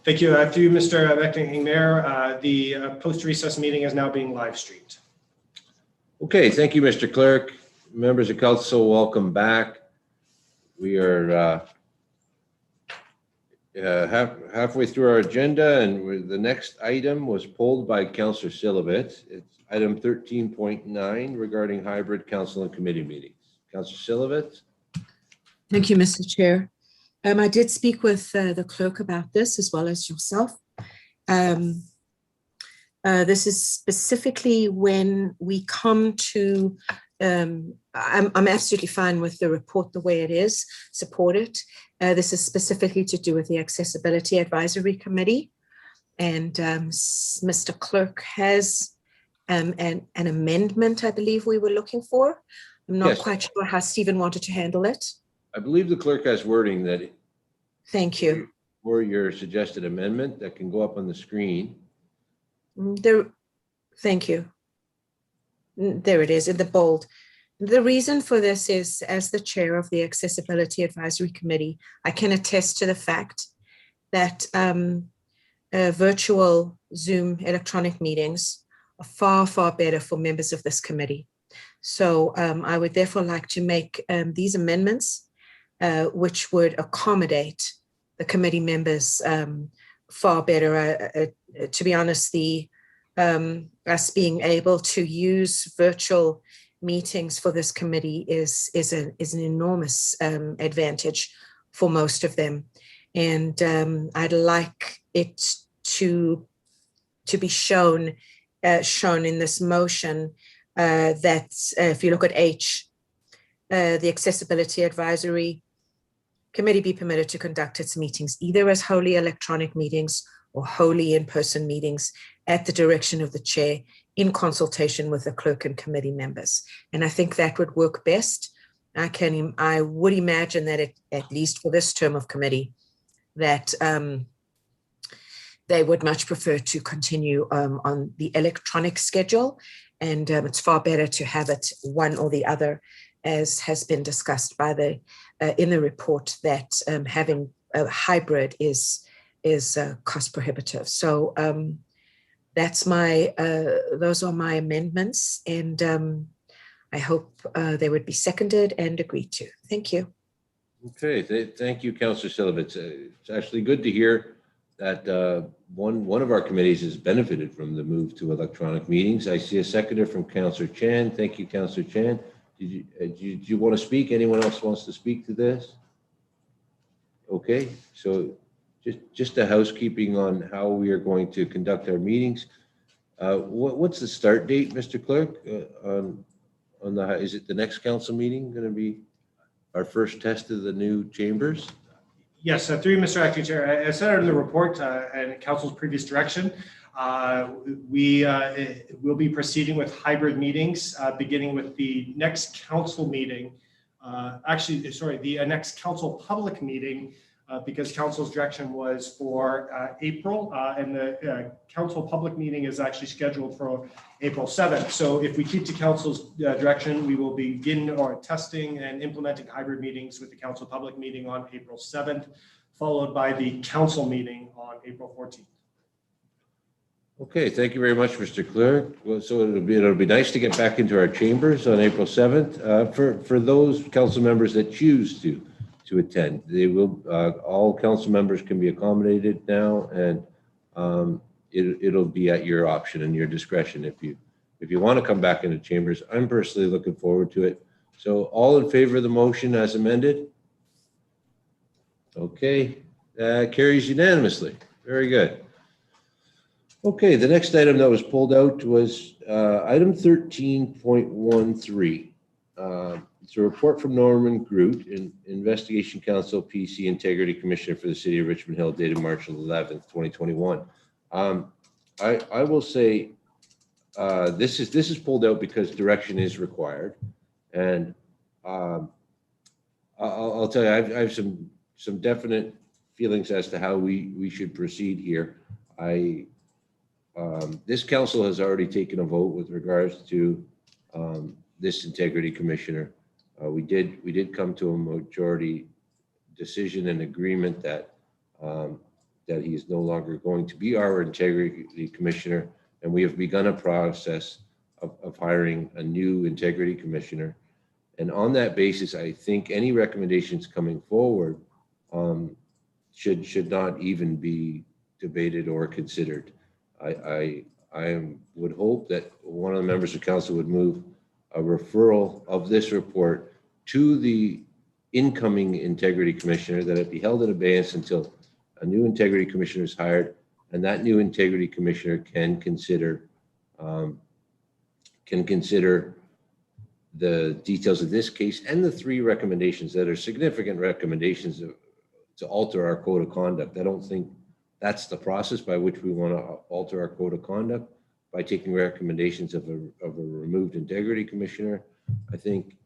Thank you. Through Mr. Acting Mayor, the post-recess meeting is now being live streamed. Okay, thank you, Mr. Clerk. Members of Council, welcome back. We are halfway through our agenda, and the next item was pulled by Councillor Silovitz. It's item 13.9 regarding hybrid council and committee meetings. Councillor Silovitz. Thank you, Mr. Chair. I did speak with the clerk about this as well as yourself. This is specifically when we come to, I'm absolutely fine with the report the way it is, support it. This is specifically to do with the Accessibility Advisory Committee. And Mr. Clerk has an amendment, I believe we were looking for. I'm not quite sure how Stephen wanted to handle it. I believe the clerk has wording that. Thank you. For your suggested amendment that can go up on the screen. Thank you. There it is in the bold. The reason for this is, as the chair of the Accessibility Advisory Committee, I can attest to the fact that virtual Zoom electronic meetings are far, far better for members of this committee. So I would therefore like to make these amendments, which would accommodate the committee members far better. To be honest, us being able to use virtual meetings for this committee is an enormous advantage for most of them. And I'd like it to be shown in this motion that if you look at H, the Accessibility Advisory Committee be permitted to conduct its meetings either as wholly electronic meetings or wholly in-person meetings at the direction of the chair in consultation with the clerk and committee members. And I think that would work best. I would imagine that at least for this term of committee, that they would much prefer to continue on the electronic schedule. And it's far better to have it one or the other, as has been discussed by in the report, that having a hybrid is cost prohibitive. So those are my amendments, and I hope they would be seconded and agreed to. Thank you. Okay, thank you, Councillor Silovitz. It's actually good to hear that one of our committees has benefited from the move to electronic meetings. I see a seconder from Councillor Chan. Thank you, Councillor Chan. Did you want to speak? Anyone else wants to speak to this? Okay, so just a housekeeping on how we are going to conduct our meetings. What's the start date, Mr. Clerk? Is it the next council meeting going to be our first test of the new chambers? Yes, through Mr. Acting Chair, as said in the report and Council's previous direction, we will be proceeding with hybrid meetings, beginning with the next council meeting. The next council public meeting, because council's direction was for April, and the council public meeting is actually scheduled for April 7th. So if we keep to council's direction, we will begin our testing and implementing hybrid meetings with the council public meeting on April 7th, followed by the council meeting on April 14th. Okay, thank you very much, Mr. Clerk. Well, so it'll be nice to get back into our chambers on April 7th. For those council members that choose to attend, they will. All council members can be accommodated now, and it'll be at your option and your discretion if you want to come back into chambers. I'm personally looking forward to it. So, all in favor of the motion as amended? Okay, carries unanimously. Very good. Okay, the next item that was pulled out was item 13.13. It's a report from Norman Groot, Investigation Council, PC Integrity Commissioner for the City of Richmond Hill, dated March 11th, 2021. I will say this is pulled out because direction is required, and I'll tell you, I have some definite feelings as to how we should proceed here. This council has already taken a vote with regards to this integrity commissioner. We did come to a majority decision and agreement that that he is no longer going to be our integrity commissioner, and we have begun a process of hiring a new integrity commissioner. And on that basis, I think any recommendations coming forward should not even be debated or considered. I would hope that one of the members of council would move a referral of this report to the incoming integrity commissioner, that it be held in abeyance until a new integrity commissioner is hired, and that new integrity commissioner can consider the details of this case and the 3 recommendations that are significant recommendations to alter our code of conduct. I don't think that's the process by which we want to alter our code of conduct, by taking recommendations of a removed integrity commissioner. I think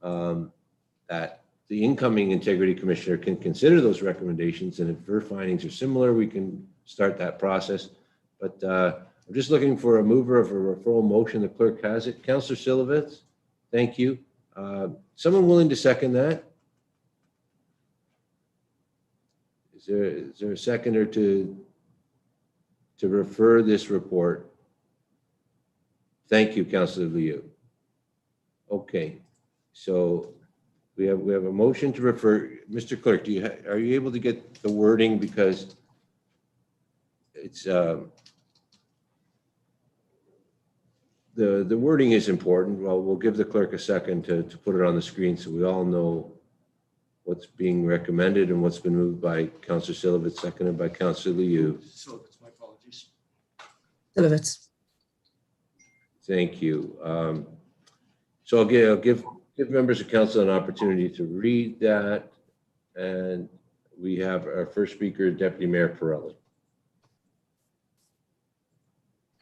that the incoming integrity commissioner can consider those recommendations, and if her findings are similar, we can start that process. But I'm just looking for a mover of a referral motion. The clerk has it. Councillor Silovitz, thank you. Someone willing to second that? Is there a seconder to refer this report? Thank you, Councillor Liu. Okay, so we have a motion to refer. Mr. Clerk, are you able to get the wording, because it's the wording is important. Well, we'll give the clerk a second to put it on the screen so we all know what's being recommended and what's been moved by Councillor Silovitz, seconded by Councillor Liu. Silovitz, my apologies. Silovitz. Thank you. So I'll give members of council an opportunity to read that. And we have our first speaker, Deputy Mayor Pirelli.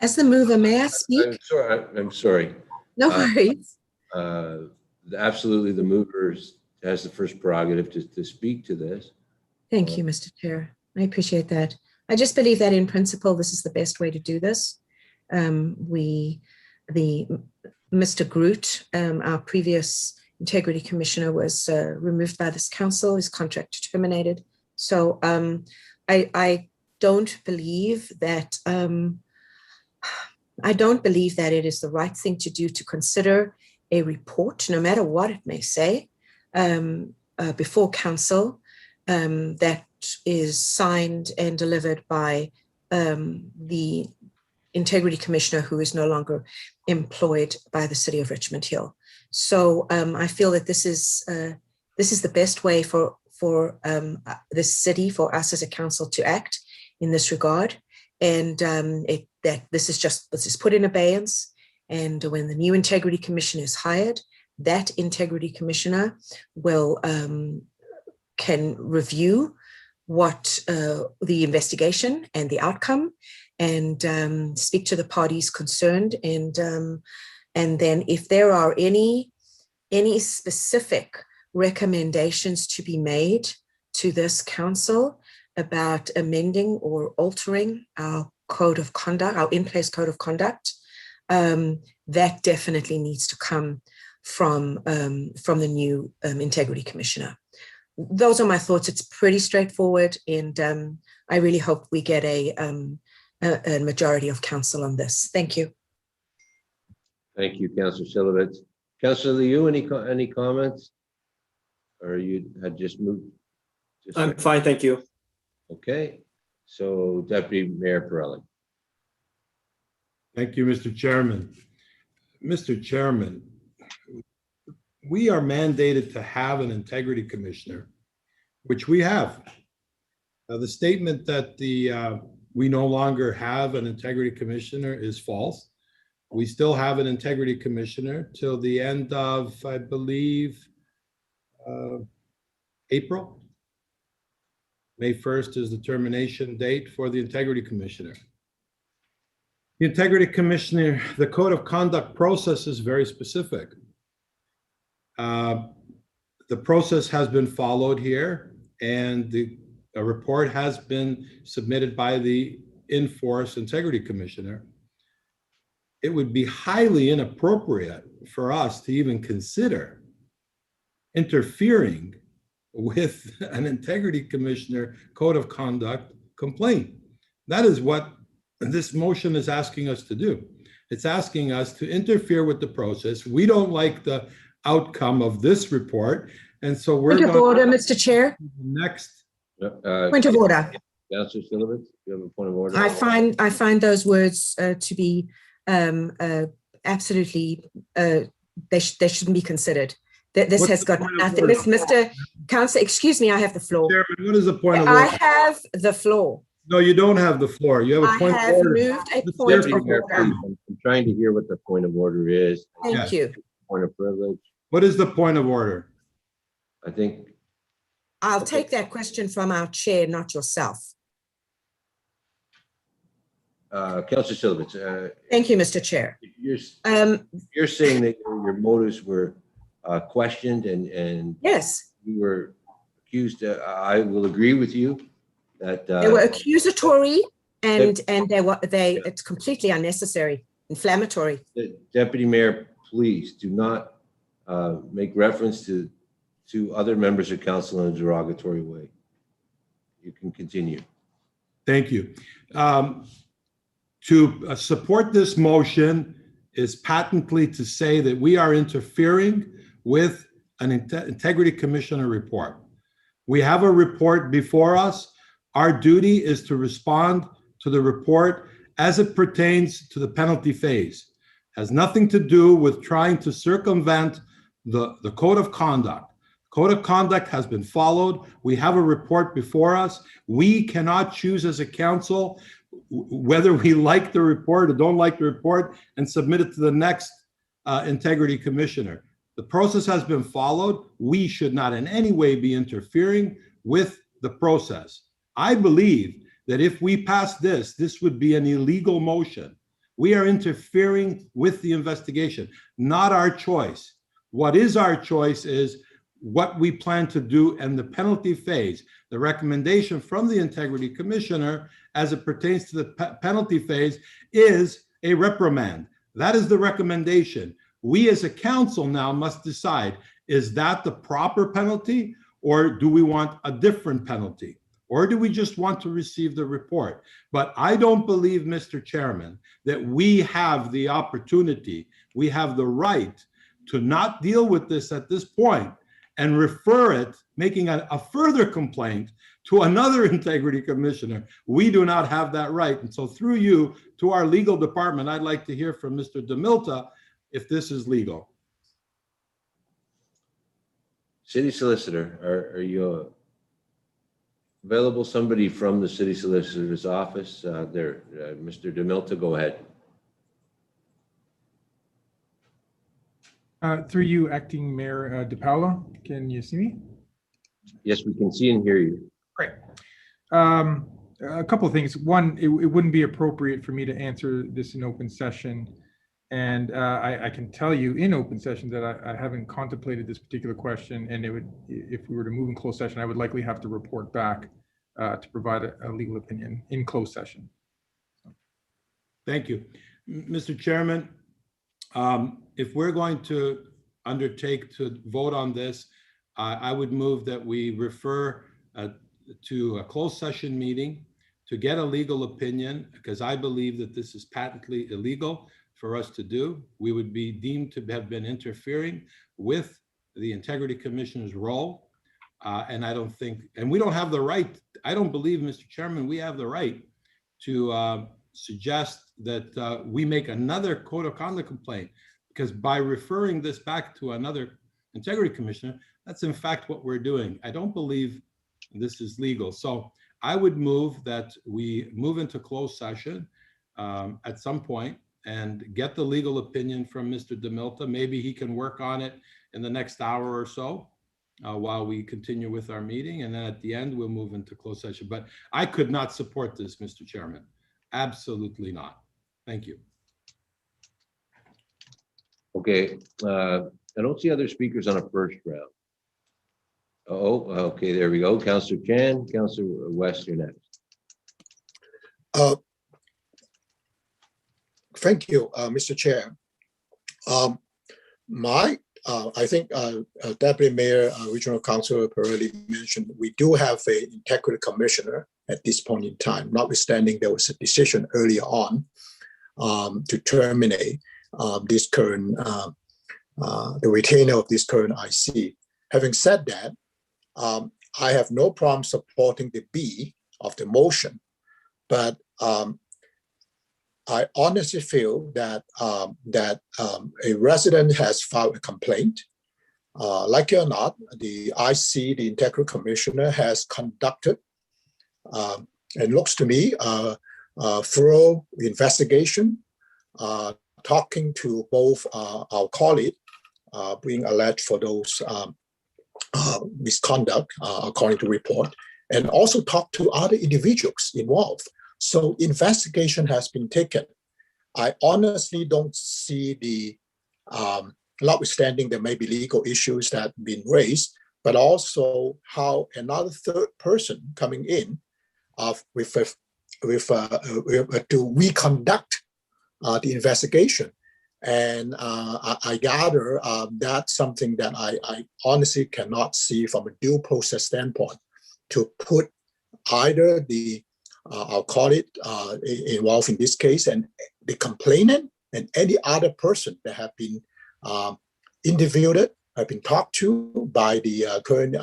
As the mover, may I speak? I'm sorry. No worries. Absolutely, the mover has the first prerogative to speak to this. Thank you, Mr. Chair. I appreciate that. I just believe that in principle, this is the best way to do this. Mr. Groot, our previous integrity commissioner, was removed by this council. His contract terminated. So I don't believe that it is the right thing to do to consider a report, no matter what it may say, before council that is signed and delivered by the integrity commissioner who is no longer employed by the city of Richmond Hill. So I feel that this is the best way for this city, for us as a council, to act in this regard, and that this is put in abeyance. And when the new integrity commissioner is hired, that integrity commissioner can review what the investigation and the outcome, and speak to the parties concerned, and then if there are any specific recommendations to be made to this council about amending or altering our code of conduct, our in-place code of conduct, that definitely needs to come from the new integrity commissioner. Those are my thoughts. It's pretty straightforward, and I really hope we get a majority of council on this. Thank you. Thank you, Councillor Silovitz. Councillor Liu, any comments? Or you had just moved? I'm fine, thank you. Okay, so Deputy Mayor Pirelli. Thank you, Mr. Chairman. Mr. Chairman, we are mandated to have an integrity commissioner, which we have. The statement that we no longer have an integrity commissioner is false. We still have an integrity commissioner till the end of, I believe, April. May 1st is the termination date for the integrity commissioner. The integrity commissioner, the code of conduct process is very specific. The process has been followed here, and a report has been submitted by the in-force integrity commissioner. It would be highly inappropriate for us to even consider interfering with an integrity commissioner code of conduct complaint. That is what this motion is asking us to do. It's asking us to interfere with the process. We don't like the outcome of this report. And so we're Point of going order, Mr. Chair. next. Point of order. Councillor Silovitz, you have a point of order? I find those words to be absolutely they shouldn't be considered. This What's has the got point of nothing. order? Mr. Councillor, excuse me, I have the floor. Chairman, what is the point of I order? have the floor. No, you don't have the floor. You have I a point of have order. moved a Mr. point Deputy of Mayor, order. please, I'm trying to hear what the point of order is. Thank Yes. you. Point of privilege. What is the point of order? I think, I'll take that question from our chair, not yourself. Councillor Silovitz, Thank you, Mr. Chair. you're saying that your motives were questioned and Yes, you were accused. I will agree with you that they were accusatory and it's completely unnecessary, inflammatory. Deputy Mayor, please do not make reference to other members of council in a derogatory way. You can continue. Thank you. To support this motion is patently to say that we are interfering with an integrity commissioner report. We have a report before us. Our duty is to respond to the report as it pertains to the penalty phase. It has nothing to do with trying to circumvent the code of conduct. Code of conduct has been followed. We have a report before us. We cannot choose as a council whether we like the report or don't like the report and submit it to the next integrity commissioner. The process has been followed. We should not in any way be interfering with the process. I believe that if we pass this, this would be an illegal motion. We are interfering with the investigation, not our choice. What is our choice is what we plan to do in the penalty phase. The recommendation from the integrity commissioner as it pertains to the penalty phase is a reprimand. That is the recommendation. We as a council now must decide, is that the proper penalty or do we want a different penalty? Or do we just want to receive the report? But I don't believe, Mr. Chairman, that we have the opportunity, we have the right to not deal with this at this point and refer it, making a further complaint to another integrity commissioner. We do not have that right. And so through you to our legal department, I'd like to hear from Mr. DeMilta if this is legal. City Solicitor, are you available? Somebody from the City Solicitor's office there, Mr. DeMilta, go ahead. Through you, Acting Mayor DePaolo, can you see me? Yes, we can see and hear you. Great. A couple of things. One, it wouldn't be appropriate for me to answer this in open session. And I can tell you in open session that I haven't contemplated this particular question. And it would, if we were to move in closed session, I would likely have to report back to provide a legal opinion in closed session. Thank you. Mr. Chairman, if we're going to undertake to vote on this, I would move that we refer to a closed session meeting to get a legal opinion, because I believe that this is patently illegal for us to do. We would be deemed to have been interfering with the Integrity Commissioner's role. And I don't think, and we don't have the right, I don't believe, Mr. Chairman, we have the right to suggest that we make another code of conduct complaint, because by referring this back to another Integrity Commissioner, that's in fact what we're doing. I don't believe this is legal. So I would move that we move into closed session at some point and get the legal opinion from Mr. DeMilta. Maybe he can work on it in the next hour or so while we continue with our meeting. And then at the end, we'll move into closed session. But I could not support this, Mr. Chairman. Absolutely not. Thank you. Okay, I don't see other speakers on a first round. Oh, okay, there we go. Councillor Chan, Councillor West, you're next. Thank you, Mr. Chair. I think Deputy Mayor, Regional Councilor already mentioned, we do have an integrity commissioner, at this point in time, notwithstanding there was a decision earlier on to terminate this current, the retainer of this current IC. Having said that, I have no problem supporting the B of the motion, but I honestly feel that a resident has filed a complaint. Like it or not, the IC, the Integral Commissioner, has conducted, and looks to me, a thorough investigation, talking to both our colleague being alleged for those misconduct, according to report, and also talk to other individuals involved. So investigation has been taken. I honestly don't see the, notwithstanding there may be legal issues that have been raised, but also how another third person coming in to reconduct the investigation. And I gather that's something that I honestly cannot see from a due process standpoint, to put either the, I'll call it, involved in this case, and the complainant and any other person that have been interviewed, have been talked to by the current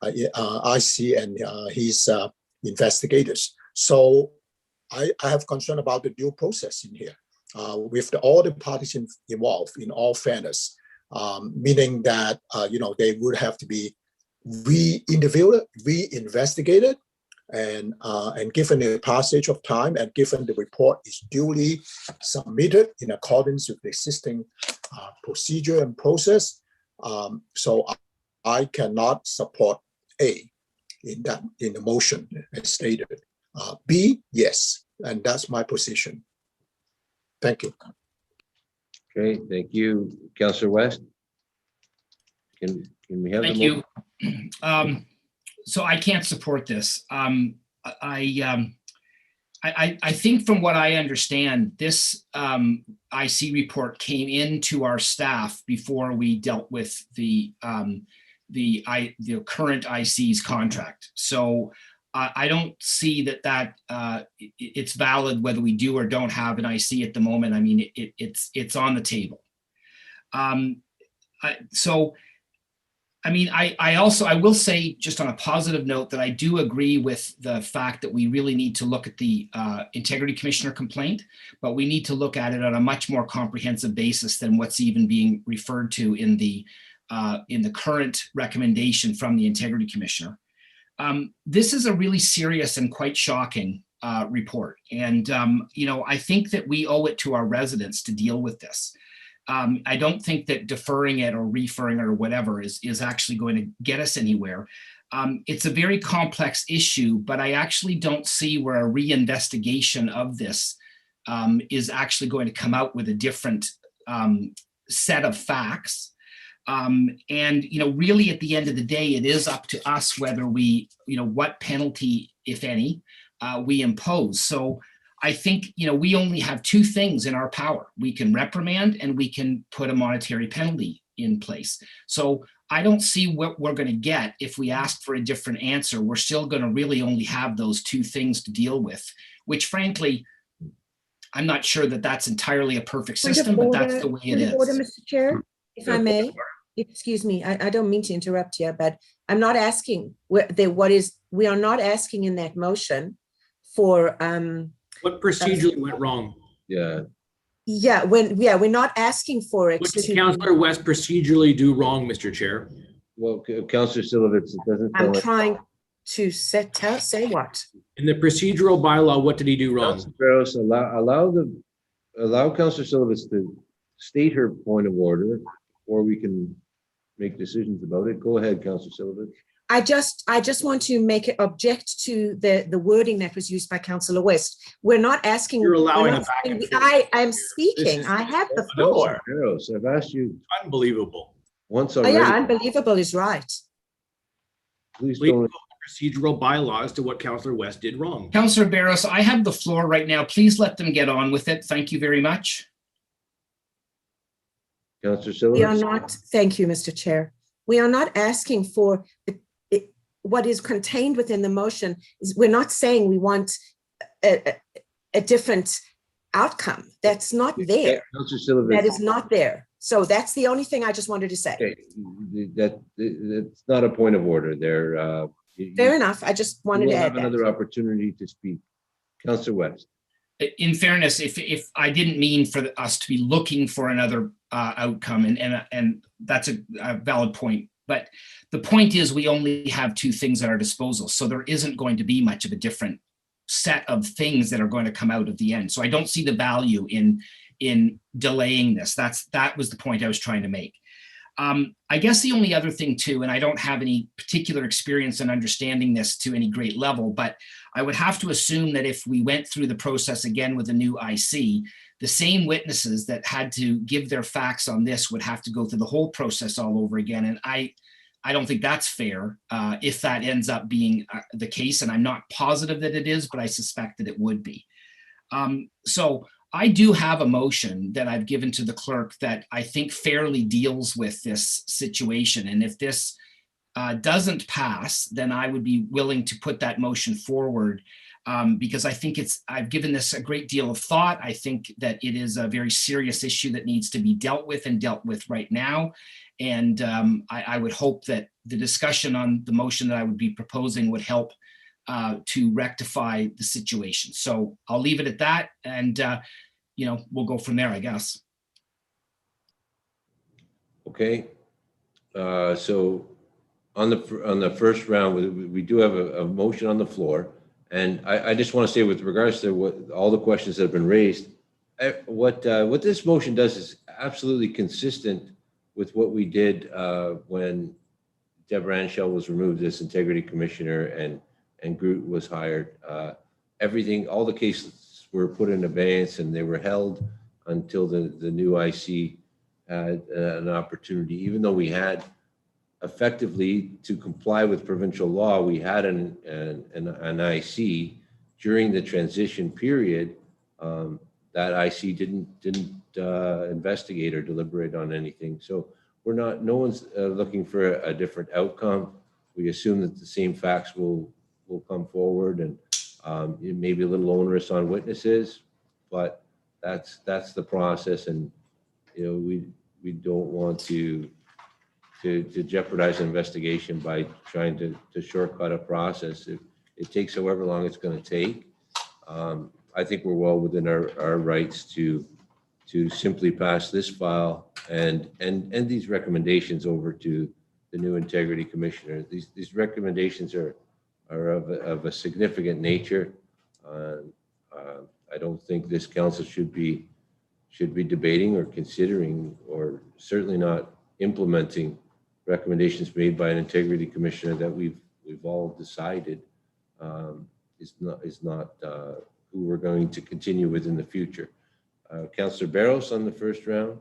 IC and his investigators. So I have concern about the due process in here, with all the parties involved, in all fairness, meaning that they would have to be re-interviewed, re-investigated, and given the passage of time, and given the report is duly submitted in accordance with the existing procedure and process. So I cannot support A in the motion as stated. B, yes, and that's my position. Thank you. Okay, thank you. Councillor West? Can we have Thank the you. So I can't support this. I think from what I understand, this IC report came into our staff before we dealt with the current IC's contract. So I don't see that it's valid whether we do or don't have an IC at the moment. I mean, it's on the table. I will say, just on a positive note, that I do agree with the fact that we really need to look at the Integrity Commissioner complaint, but we need to look at it on a much more comprehensive basis than what's even being referred to in the current recommendation from the Integrity Commissioner. This is a really serious and quite shocking report. And, I think that we owe it to our residents to deal with this. I don't think that deferring it or referring it or whatever is actually going to get us anywhere. It's a very complex issue, but I actually don't see where a reinvestigation of this is actually going to come out with a different set of facts. Really at the end of the day, it is up to us whether we, what penalty, if any, we impose. So I think, we only have two things in our power. We can reprimand and we can put a monetary penalty in place. So I don't see what we're going to get if we ask for a different answer. We're still going to really only have those two things to deal with, which frankly, I'm not sure that that's entirely a perfect system, but that's the way it is. Order, Mr. Chair, if I may. Excuse me, I don't mean to interrupt you, but I'm not asking we are not asking in that motion for What procedurally went wrong? we're not asking for it. What did Councillor West procedurally do wrong, Mr. Chair? Well, Councillor Silovitz, it doesn't. I'm trying to say what? In the procedural bylaw, what did he do wrong? Councillor Barros, allow Councillor Silovitz to state her point of order, or we can make decisions about it. Go ahead, Councillor Silovitz. I just want to make it object to the wording that was used by Councillor West. We're not asking. You're allowing a back and forth. I'm speaking. I have the floor. Barros, I've asked you Unbelievable. once Oh, already. yeah, unbelievable is right. Please Please don't. go the procedural bylaws to what Councillor West did wrong. Councillor Barros, I have the floor right now. Please let them get on with it. Thank you very much. Councillor We are Silovitz. not, thank you, Mr. Chair. We are not asking for, what is contained within the motion is we're not saying we want a different outcome. That's not there. Councillor Silovitz. That is not there. So that's the only thing I just wanted to say. Okay, that's not a point of order there. Fair enough. I just wanted to We'll add have that. another opportunity to speak. Councillor West. In fairness, if I didn't mean for us to be looking for another outcome, and that's a valid point, but the point is we only have two things at our disposal, so there isn't going to be much of a different set of things that are going to come out of the end. So I don't see the value in delaying this. That was the point I was trying to make. I guess the only other thing too, and I don't have any particular experience in understanding this to any great level, but I would have to assume that if we went through the process again with a new IC, the same witnesses that had to give their facts on this would have to go through the whole process all over again. And I don't think that's fair if that ends up being the case. And I'm not positive that it is, but I suspect that it would be. So I do have a motion that I've given to the clerk that I think fairly deals with this situation. And if this doesn't pass, then I would be willing to put that motion forward because I think I've given this a great deal of thought. I think that it is a very serious issue that needs to be dealt with and dealt with right now. And I would hope that the discussion on the motion that I would be proposing would help to rectify the situation. So I'll leave it at that, and we'll go from there, I guess. Okay. So on the first round, we do have a motion on the floor, and I just want to say, with regards to what all the questions that have been raised, what this motion does is absolutely consistent with what we did when Deborah Anshell was removed as integrity commissioner and Groot was hired. All the cases were put in abeyance and they were held until the new IC had an opportunity. Even though we had effectively, to comply with provincial law, we had an IC during the transition period. That IC didn't investigate or deliberate on anything. So no one's looking for a different outcome. We assume that the same facts will come forward, and it may be a little onerous on witnesses, but that's the process. And we don't want to jeopardize an investigation by trying to shortcut a process. It takes however long it's going to take. I think we're well within our rights to simply pass this file and these recommendations over to the new integrity commissioner. These recommendations are of a significant nature. I don't think this council should be debating or considering, or certainly not implementing, recommendations made by an integrity commissioner that we've all decided is not who we're going to continue with in the future. Councillor Barros on the first round.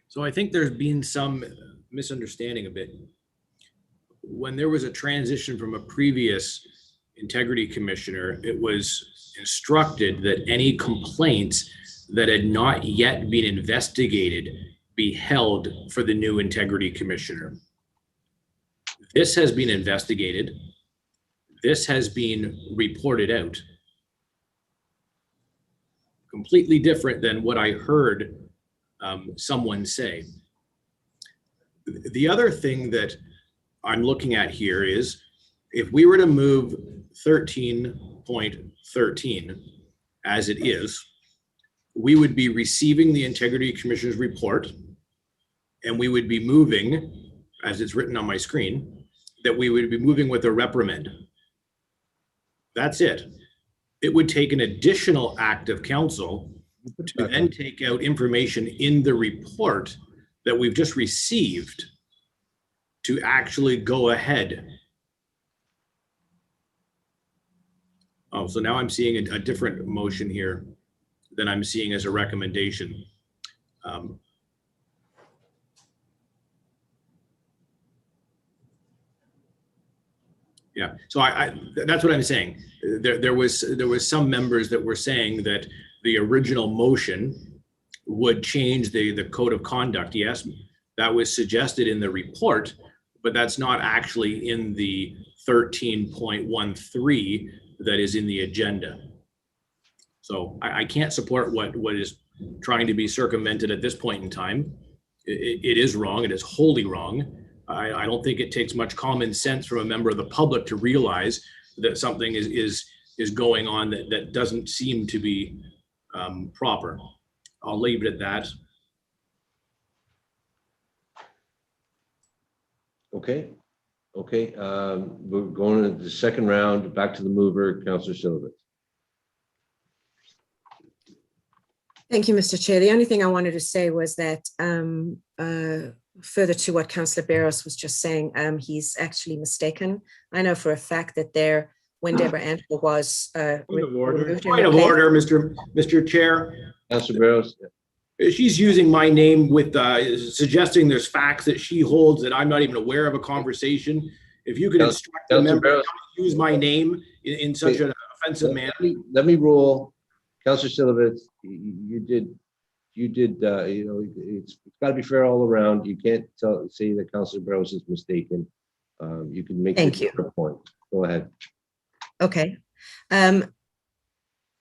So I think there's been some misunderstanding a bit. When there was a transition from a previous integrity commissioner, it was instructed that any complaints that had not yet been investigated be held for the new integrity commissioner. This has been investigated. This has been reported out. Completely different than what I heard someone say. The other thing that I'm looking at here is, if we were to move 13.13 as it is, we would be receiving the integrity commissioner's report, and we would be moving, as it's written on my screen, that we would be moving with a reprimand. That's it. It would take an additional act of council to then take out information in the report that we've just received to actually go ahead. Oh, so now I'm seeing a different motion here than I'm seeing as a recommendation. Yeah, so that's what I'm saying. There was some members that were saying that the original motion would change the code of conduct. Yes, that was suggested in the report, but that's not actually in the 13.13 that is in the agenda. So I can't support what is trying to be circumvented at this point in time. It is wrong. It is wholly wrong. I don't think it takes much common sense from a member of the public to realize that something is going on that doesn't seem to be proper. I'll leave it at that. Okay, okay. We're going to the second round, back to the mover, Councillor Silva. Thank you, Mr. Chair. The only thing I wanted to say was that further to what Councillor Barros was just saying, he's actually mistaken. I know for a fact that when Deborah Ansell was Point of order. removed and Point of replaced- order, Mr. Chair. Councillor Barros. She's using my name with suggesting there's facts that she holds that I'm not even aware of a conversation. If you could instruct the Councillor member Barros. not to use my name in such an offensive manner. Let me rule. Councillor Silovitz, you did, it's got to be fair all around. You can't say that Councillor Barros is mistaken. You can make Thank your point. Go ahead. Okay. It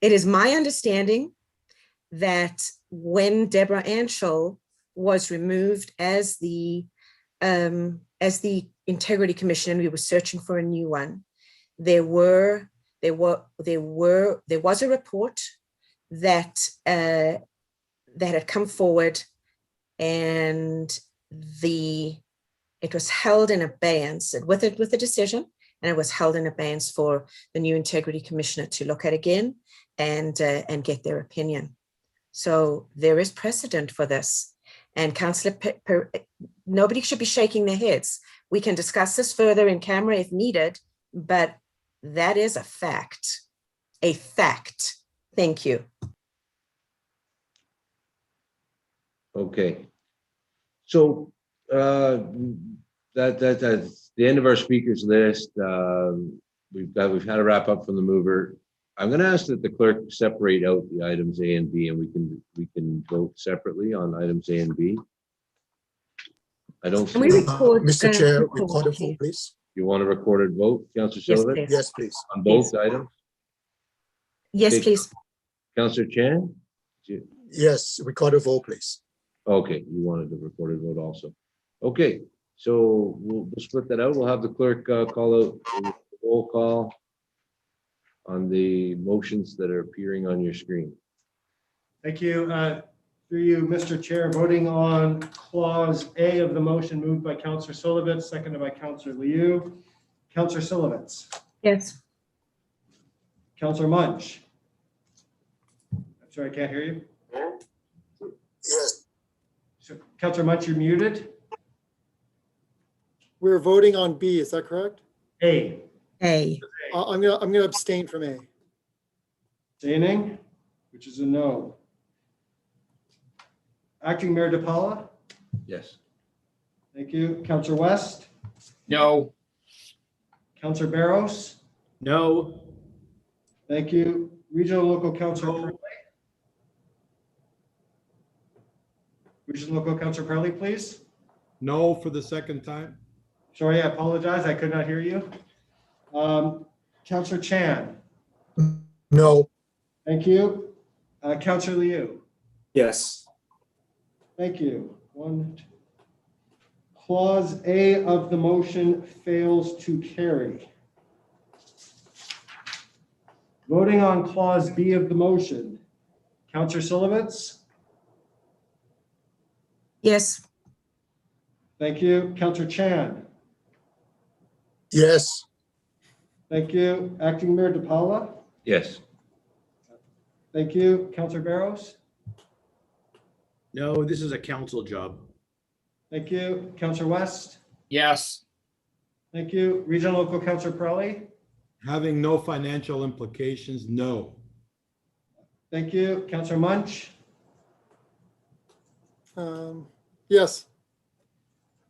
is my understanding that when Deborah Ansell was removed as the Integrity Commission and we were searching for a new one, there was a report that had come forward, and it was held in abeyance with a decision, and it was held in abeyance for the new Integrity Commissioner to look at again and get their opinion. So there is precedent for this, and Councillor, nobody should be shaking their heads. We can discuss this further in camera if needed, but that is a fact. A fact. Thank you. Okay. So that's the end of our speakers list. We've had a wrap up from the mover. I'm going to ask that the clerk separate out the items A and B, and we can vote separately on items A and B. I don't. Can we record, Mr. Chair, record, record a vote, please? please. You want a recorded vote, Councillor Yes, Sullivan, please. Yes, please. on both items? Yes, Okay. please. Councillor Chan? Yes, record a vote, please. Okay, you wanted the recorded vote also. Okay, so we'll split that out. We'll have the clerk call out the roll call on the motions that are appearing on your screen. Thank you. Through you, Mr. Chair, voting on clause A of the motion moved by Councillor Silovitz, seconded by Councillor Liu. Councillor Silovitz. Yes. Councillor Munch. I'm sorry, I can't hear you. Yes. So, Councillor Munch, you're muted. We're voting on B, is that correct? A. A. I'm gonna abstain from A. Abstaining, which is a no. Acting Mayor DePaula. Yes. Thank you. Councillor West. No. Councillor Barros. No. Thank you. Regional Local Councillor Curley. Regional Local Councillor Curley, please. No for the second time. Sorry, I apologize. I could not hear you. Councillor Chan. No. Thank you. Councillor Liu. Yes. Thank you. Clause A of the motion fails to carry. Voting on clause B of the motion. Councillor Silovitz. Yes. Thank you. Councillor Chan. Yes. Thank you. Acting Mayor DePaula. Yes. Thank you. Councillor Barros. No, this is a council job. Thank you. Councillor West. Yes. Thank you. Regional Local Councillor Pirelli. Having no financial implications, no. Thank you. Councillor Munch. Yes.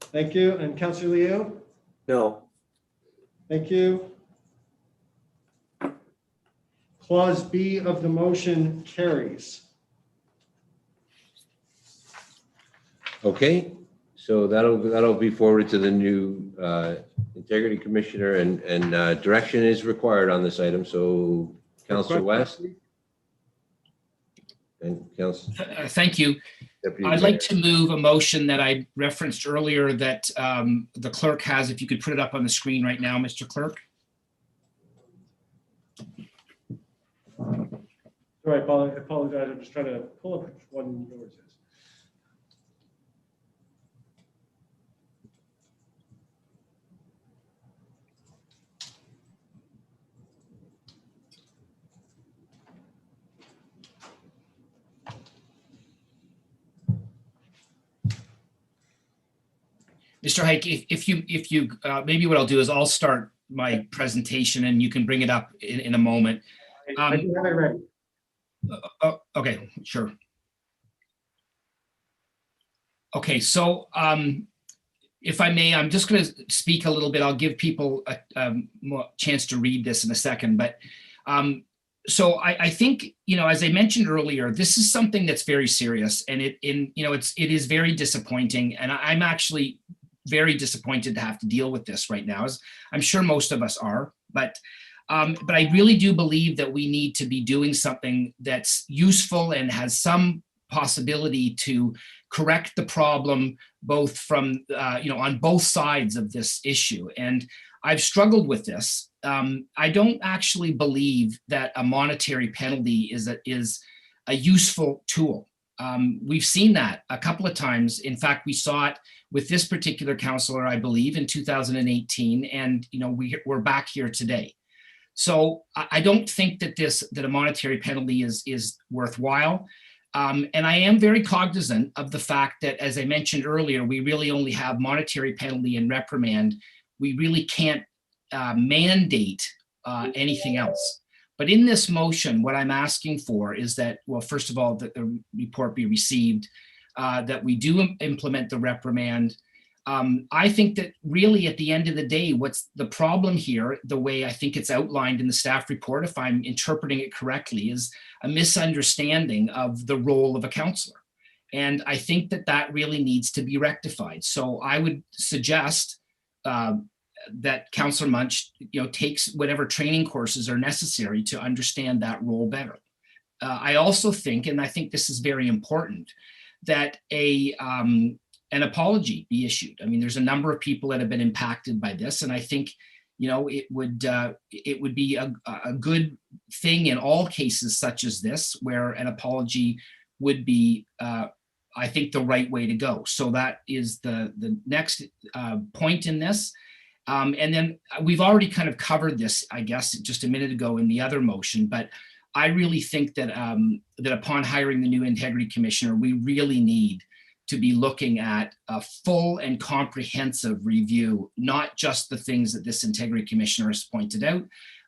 Thank you. And Councillor Liu. No. Thank you. Clause B of the motion carries. Okay, So that'll be forwarded to the new Integrity Commissioner, and direction is required on this item. So Councillor West and Council. Thank you. Deputy I'd Mayor. like to move a motion that I referenced earlier that the clerk has, if you could put it up on the screen right now, Mr. Clerk. Sorry, I apologize. I'm just trying to pull up which one yours is. Mr. Hike, if you maybe what I'll do is I'll start my presentation and you can bring it up in a moment. I do have it ready. Oh, okay, sure. Okay, so if I may, I'm just going to speak a little bit. I'll give people a more chance to read this in a second. But so I think, as I mentioned earlier, this is something that's very serious, and it is very disappointing. And I'm actually very disappointed to have to deal with this right now, as I'm sure most of us are. But I really do believe that we need to be doing something that's useful and has some possibility to correct the problem, both from, on both sides of this issue. And I've struggled with this. I don't actually believe that a monetary penalty is a useful tool. We've seen that a couple of times. In fact, we saw it with this particular councillor, I believe, in 2018, and we're back here today. So I don't think that a monetary penalty is worthwhile. And I am very cognizant of the fact that, as I mentioned earlier, we really only have monetary penalty and reprimand. We really can't mandate anything else. But in this motion, what I'm asking for is that, well, first of all, that the report be received, that we do implement the reprimand. I think that really at the end of the day, what's the problem here, the way I think it's outlined in the staff report, if I'm interpreting it correctly, is a misunderstanding of the role of a counselor. And I think that really needs to be rectified. So I would suggest that Councillor Munch, takes whatever training courses are necessary to understand that role better. I also think, and I think this is very important, that an apology be issued. I mean, there's a number of people that have been impacted by this, and I think, it would be a good thing in all cases such as this, where an apology would be, I think, the right way to go. So that is the next point in this. And then we've already kind of covered this, I guess, just a minute ago in the other motion, but I really think that that upon hiring the new integrity commissioner, we really need to be looking at a full and comprehensive review, not just the things that this integrity commissioner has pointed out,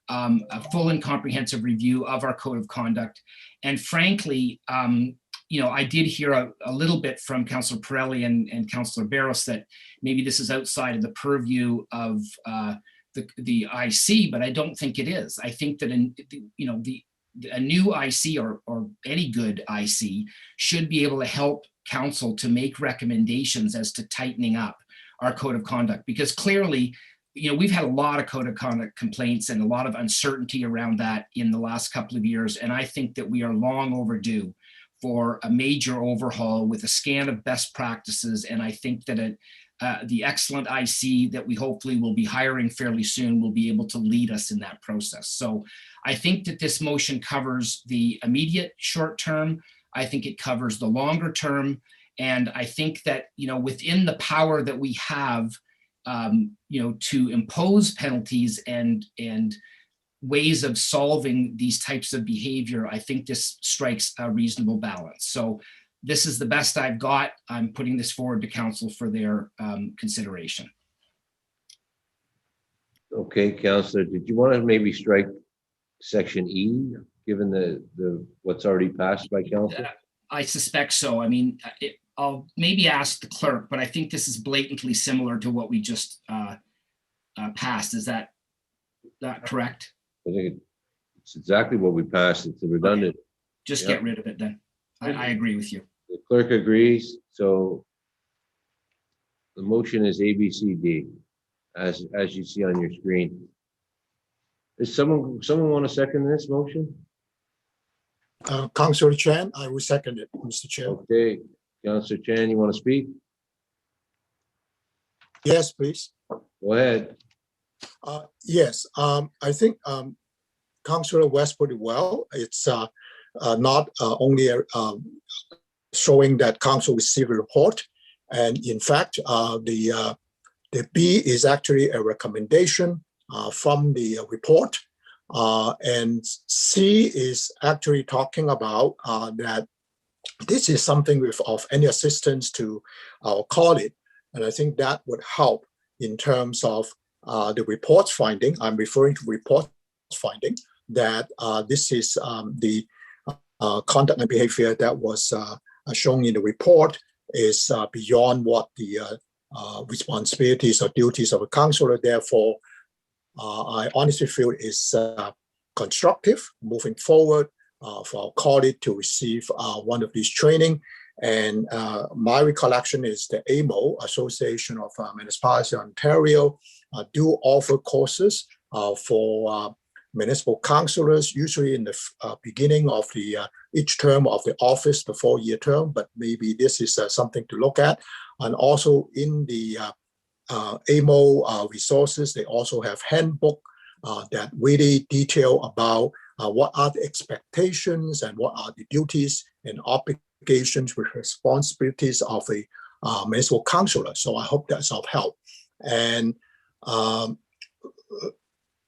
a full and comprehensive review of our code of conduct. And frankly, I did hear a little bit from Councillor Pirelli and Councillor Barros that maybe this is outside of the purview of the IC, but I don't think it is. I think that a new IC or any good IC should be able to help council to make recommendations as to tightening up our code of conduct, because clearly, we've had a lot of code of conduct complaints and a lot of uncertainty around that in the last couple of years. And I think that we are long overdue for a major overhaul with a scan of best practices. And I think that the excellent IC that we hopefully will be hiring fairly soon will be able to lead us in that process. So I think that this motion covers the immediate short term. I think it covers the longer term. And I think that, within the power that we have, to impose penalties and ways of solving these types of behavior, I think this strikes a reasonable balance. So this is the best I've got. I'm putting this forward to council for their consideration. Okay, Councillor, did you want to maybe strike section E, given the what's already passed by council? I suspect so. I mean, I'll maybe ask the clerk, but I think this is blatantly similar to what we just passed. Is that correct? I think it's exactly what we passed. It's redundant. Okay. Just get rid of it then. I agree with you. The clerk agrees. So The motion is A, B, C, D, as you see on your screen. Does someone want to second this motion? Councillor Chan, I will second it, Mr. Chair. Okay, Councillor Chan, you want to speak? Yes, please. Go ahead. Yes, I think Councillor West put it well. It's not only showing that council received a report, and in fact, the B is actually a recommendation from the report, and C is actually talking about that this is something of any assistance to our colleague, and I think that would help in terms of the report's finding. I'm referring to report's finding that this is the conduct and behavior that was shown in the report is beyond what the responsibilities or duties of a counselor. Therefore, I honestly feel is constructive moving forward for our colleague to receive one of these training. And my recollection is the AMO, Association of Municipalities of Ontario, do offer courses for municipal councillors, usually in the beginning of the each term of the office, the 4-year term, but maybe this is something to look at. And also in the AMO resources, they also have handbook that really detail about what are the expectations and what are the duties and obligations with responsibilities of a municipal councillor. So I hope that's of help. And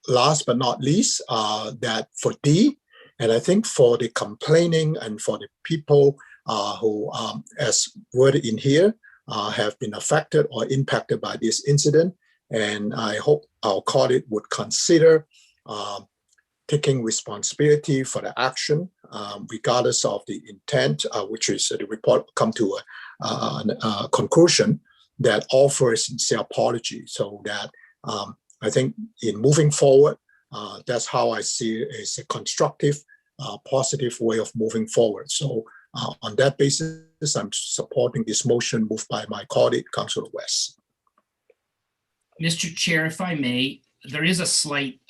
last but not least, that for D, and I think for the complaining and for the people who, as worded in here, have been affected or impacted by this incident, and I hope our colleague would consider taking responsibility for the action, regardless of the intent, which is the report come to a conclusion that offers sincere apology, so that I think in moving forward, that's how I see it as a constructive, positive way of moving forward. So on that basis, I'm supporting this motion moved by my colleague, Councillor West. Mr. Chair, if I may, there is a slight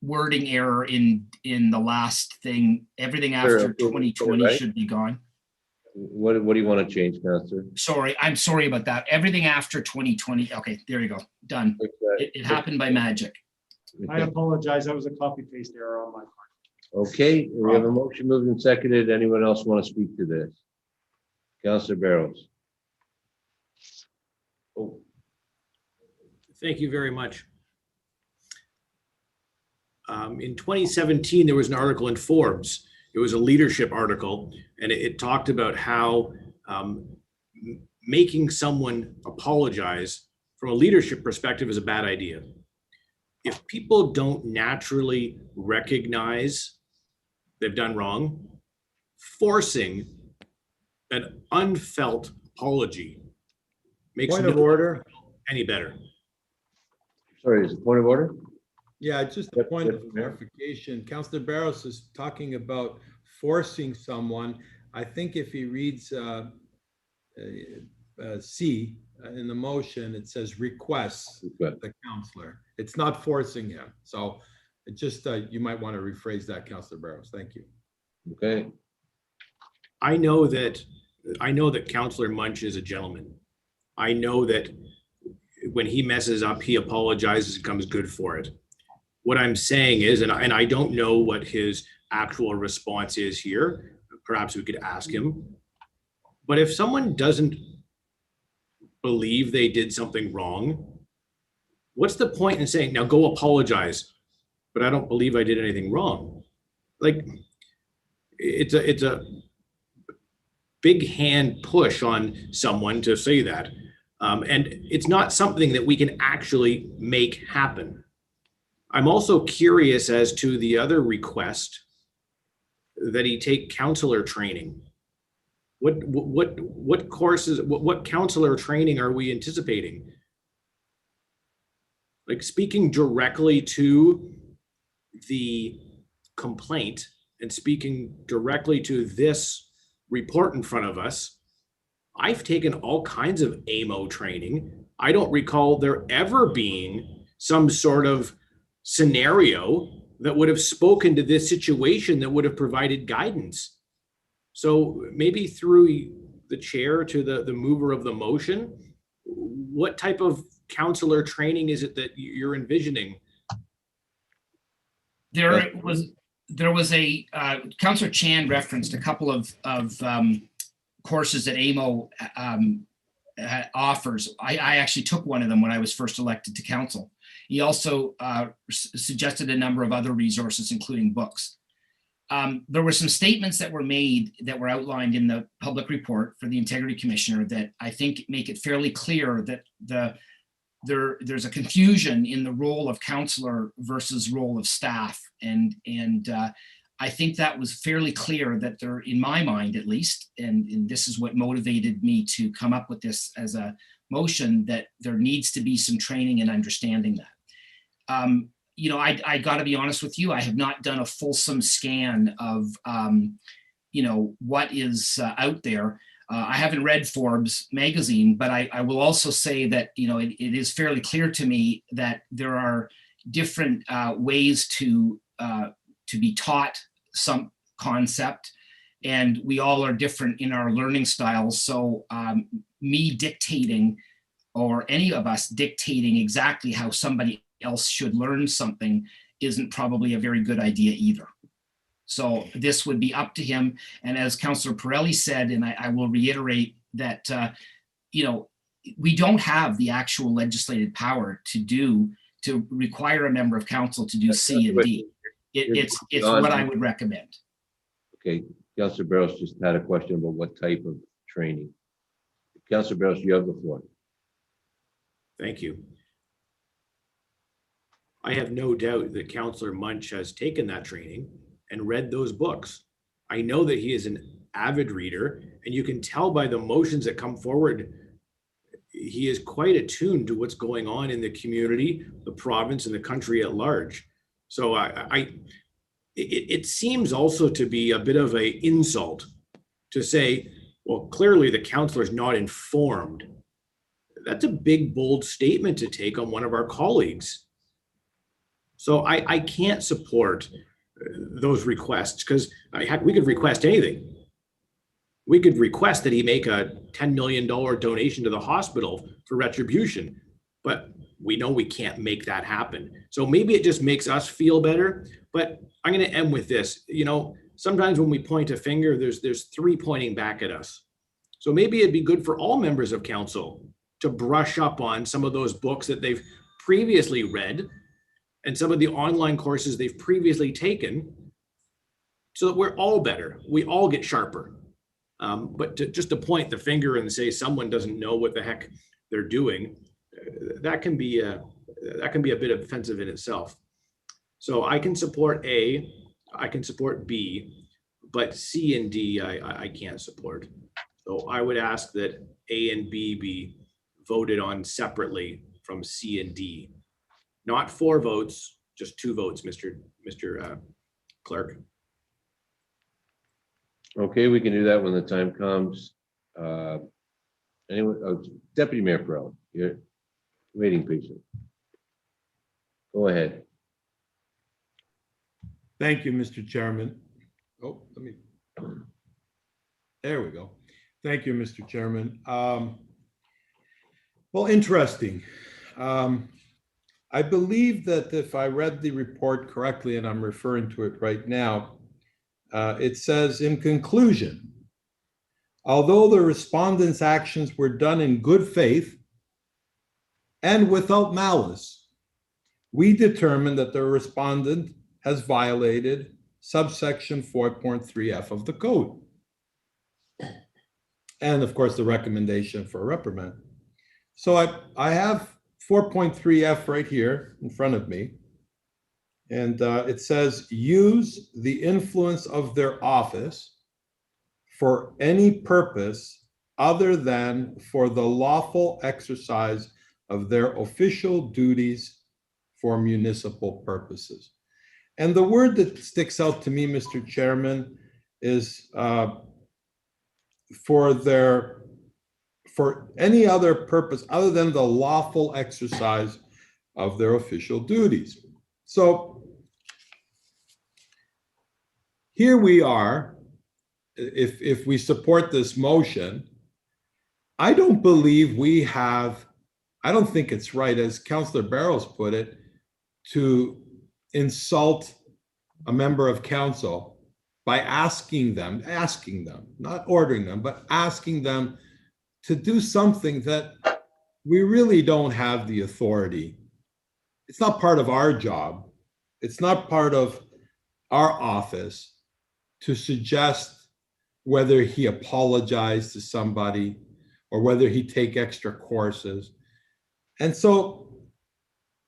wording error in the last thing. Everything after 2020 right? should be gone. What do you want to change, Councillor? Sorry, I'm sorry about that. Everything after 2020. Okay, there you go. Done. It happened by magic. I apologize. That was a copy paste error on my part. Okay, we have a motion moved and seconded. Anyone else want to speak to this? Councillor Barrows. Oh, Thank you very much. In 2017, there was an article in Forbes. It was a leadership article, and it talked about how making someone apologize from a leadership perspective is a bad idea. If people don't naturally recognize they've done wrong, forcing an unfelt apology makes Point of no order. any better. sorry, is it point of order? Yeah, just a point of clarification. Councillor Barros is talking about forcing someone. I think if he reads C in the motion, it says requests the counselor. It's not forcing him. So it just, you might want to rephrase that, Councillor Barros. Thank you. Okay. I know that Councillor Munch is a gentleman. I know that when he messes up, he apologizes and comes good for it. What I'm saying is, and I don't know what his actual response is here, perhaps we could ask him, but if someone doesn't believe they did something wrong, what's the point in saying, now go apologize, but I don't believe I did anything wrong? Like, it's a big hand push on someone to say that. And it's not something that we can actually make happen. I'm also curious as to the other request that he take counselor training. What courses, what counselor training are we anticipating? Like, speaking directly to the complaint and speaking directly to this report in front of us, I've taken all kinds of AMO training. I don't recall there ever being some sort of scenario that would have spoken to this situation that would have provided guidance. So maybe through the chair to the mover of the motion, what type of counselor training is it that you're envisioning? There was a Councillor Chan referenced a couple of courses that AMO offers. I actually took one of them when I was first elected to council. He also suggested a number of other resources, including books. There were some statements that were made that were outlined in the public report for the Integrity Commissioner that I think make it fairly clear that there's a confusion in the role of counselor versus role of staff. And I think that was fairly clear that there, in my mind at least, and this is what motivated me to come up with this as a motion, that there needs to be some training and understanding that. You know, I got to be honest with you, I have not done a fulsome scan of, you know, what is out there. I haven't read Forbes magazine, but I will also say that, you know, it is fairly clear to me that there are different ways to be taught some concept, and we all are different in our learning styles. So me dictating, or any of us dictating exactly how somebody else should learn something isn't probably a very good idea either. So this would be up to him. And as Councillor Pirelli said, and I will reiterate that, you know, we don't have the actual legislative power to require a member of council to do C and D. It's what I would recommend. Okay, Councillor Barros just had a question about what type of training. Councillor Barros, you have the floor. Thank you. I have no doubt that Councillor Munch has taken that training and read those books. I know that he is an avid reader, and you can tell by the motions that come forward, he is quite attuned to what's going on in the community, the province, and the country at large. So it seems also to be a bit of an insult to say, well, clearly the councillor is not informed. That's a big, bold statement to take on one of our colleagues. So I can't support those requests, because we could request anything. We could request that he make a $10 million donation to the hospital for retribution, but we know we can't make that happen. So maybe it just makes us feel better, but I'm going to end with this. You know, sometimes when we point a finger, there's three pointing back at us. So maybe it'd be good for all members of council to brush up on some of those books that they've previously read and some of the online courses they've previously taken, so that we're all better. We all get sharper. But just to point the finger and say someone doesn't know what the heck they're doing, that can be a bit offensive in itself. So I can support A, I can support B, but C and D I can't support. So I would ask that A and B be voted on separately from C and D. Not 4 votes, just 2 votes, Mr. Clerk. Okay, we can do that when the time comes. Anyone, Deputy Mayor Perrell, you're waiting patient. Go ahead. Thank you, Mr. Chairman. Oh, there we go. Thank you, Mr. Chairman. Well, interesting. I believe that if I read the report correctly, and I'm referring to it right now, it says, in conclusion, although the respondents' actions were done in good faith and without malice, we determined that the respondent has violated subsection 4.3F of the code. And of course, the recommendation for a reprimand. So I have 4.3F right here in front of me. And it says, use the influence of their office for any purpose other than for the lawful exercise of their official duties for municipal purposes. And the word that sticks out to me, Mr. Chairman, is for their for any other purpose other than the lawful exercise of their official duties. So here we are. If we support this motion, I don't believe we have, I don't think it's right, as Councillor Barrows put it, to insult a member of council by asking them, not ordering them, but asking them to do something that we really don't have the authority. It's not part of our job. It's not part of our office to suggest whether he apologized to somebody or whether he take extra courses. And so